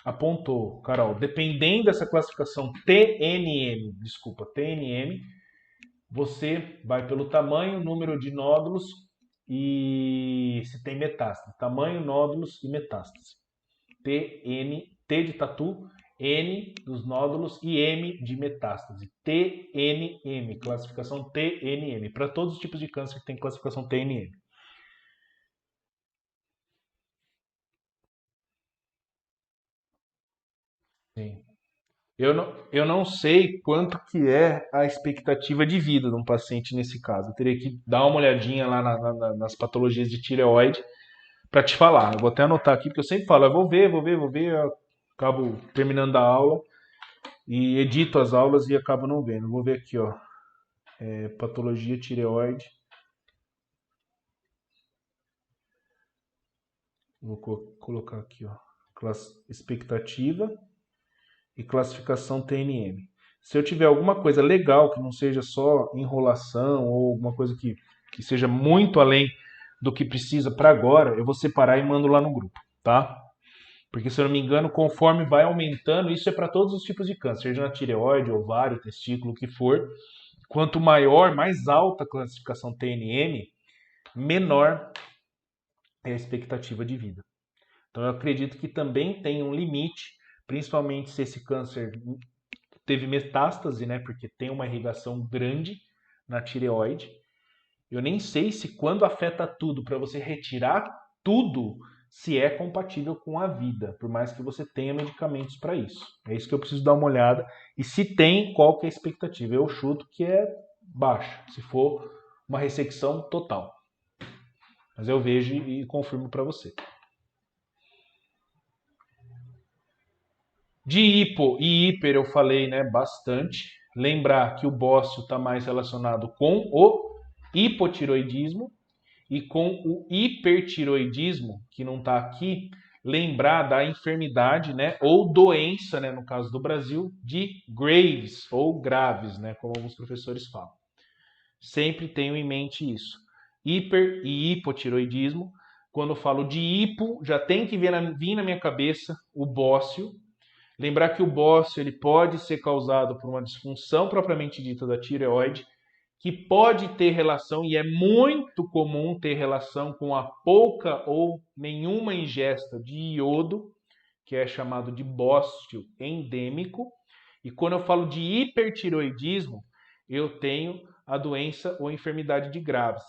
apontou, Carol, dependendo dessa classificação TNM, você vai pelo tamanho, número de nódulos e se tem metástase. Tamanho, nódulos e metástase. T de tatu, N dos nódulos e M de metástase. TNM, classificação TNM. Para todos os tipos de câncer tem classificação TNM. Sim. Eu não sei quanto que é a expectativa de vida de um paciente nesse caso. Eu teria que dar uma olhadinha lá nas patologias de tireoide para te falar. Eu vou até anotar aqui, porque eu sempre falo, eu vou ver, eu acabo terminando a aula e edito as aulas e acabo não vendo. Vou ver aqui, ó, patologia tireoide. Vou colocar aqui, ó, expectativa e classificação TNM. Se eu tiver alguma coisa legal que não seja só enrolação ou alguma coisa que seja muito além do que precisa para agora, eu vou separar e mando lá no grupo, tá? Porque se eu não me engano, conforme vai aumentando, isso é para todos os tipos de câncer, seja na tireoide, ovário, testículo, o que for. Quanto maior, mais alta a classificação TNM, menor é a expectativa de vida. Então eu acredito que também tem um limite, principalmente se esse câncer teve metástase, né? Porque tem uma irrigação grande na tireoide. Eu nem sei se quando afeta tudo, para você retirar tudo, se é compatível com a vida, por mais que você tenha medicamentos para isso. É isso que eu preciso dar uma olhada. E se tem, qual que é a expectativa? Eu chuto que é baixa, se for uma ressecção total. Mas eu vejo e confirmo para você. De hipo e hiper eu falei, né, bastante. Lembrar que o bócio está mais relacionado com o hipotiroidismo e com o hipertiroidismo, que não está aqui, lembrar da enfermidade, né, ou doença, né, no caso do Brasil, de Graves ou Graves, né, como alguns professores falam. Sempre tenho em mente isso. Hiper e hipotiroidismo. Quando eu falo de hipo, já tem que vir na minha cabeça o bócio. Lembrar que o bócio ele pode ser causado por uma disfunção propriamente dita da tireoide, que pode ter relação, e é muito comum ter relação com a pouca ou nenhuma ingesta de iodo, que é chamado de bócio endêmico. E quando eu falo de hipertiroidismo, eu tenho a doença ou enfermidade de Graves.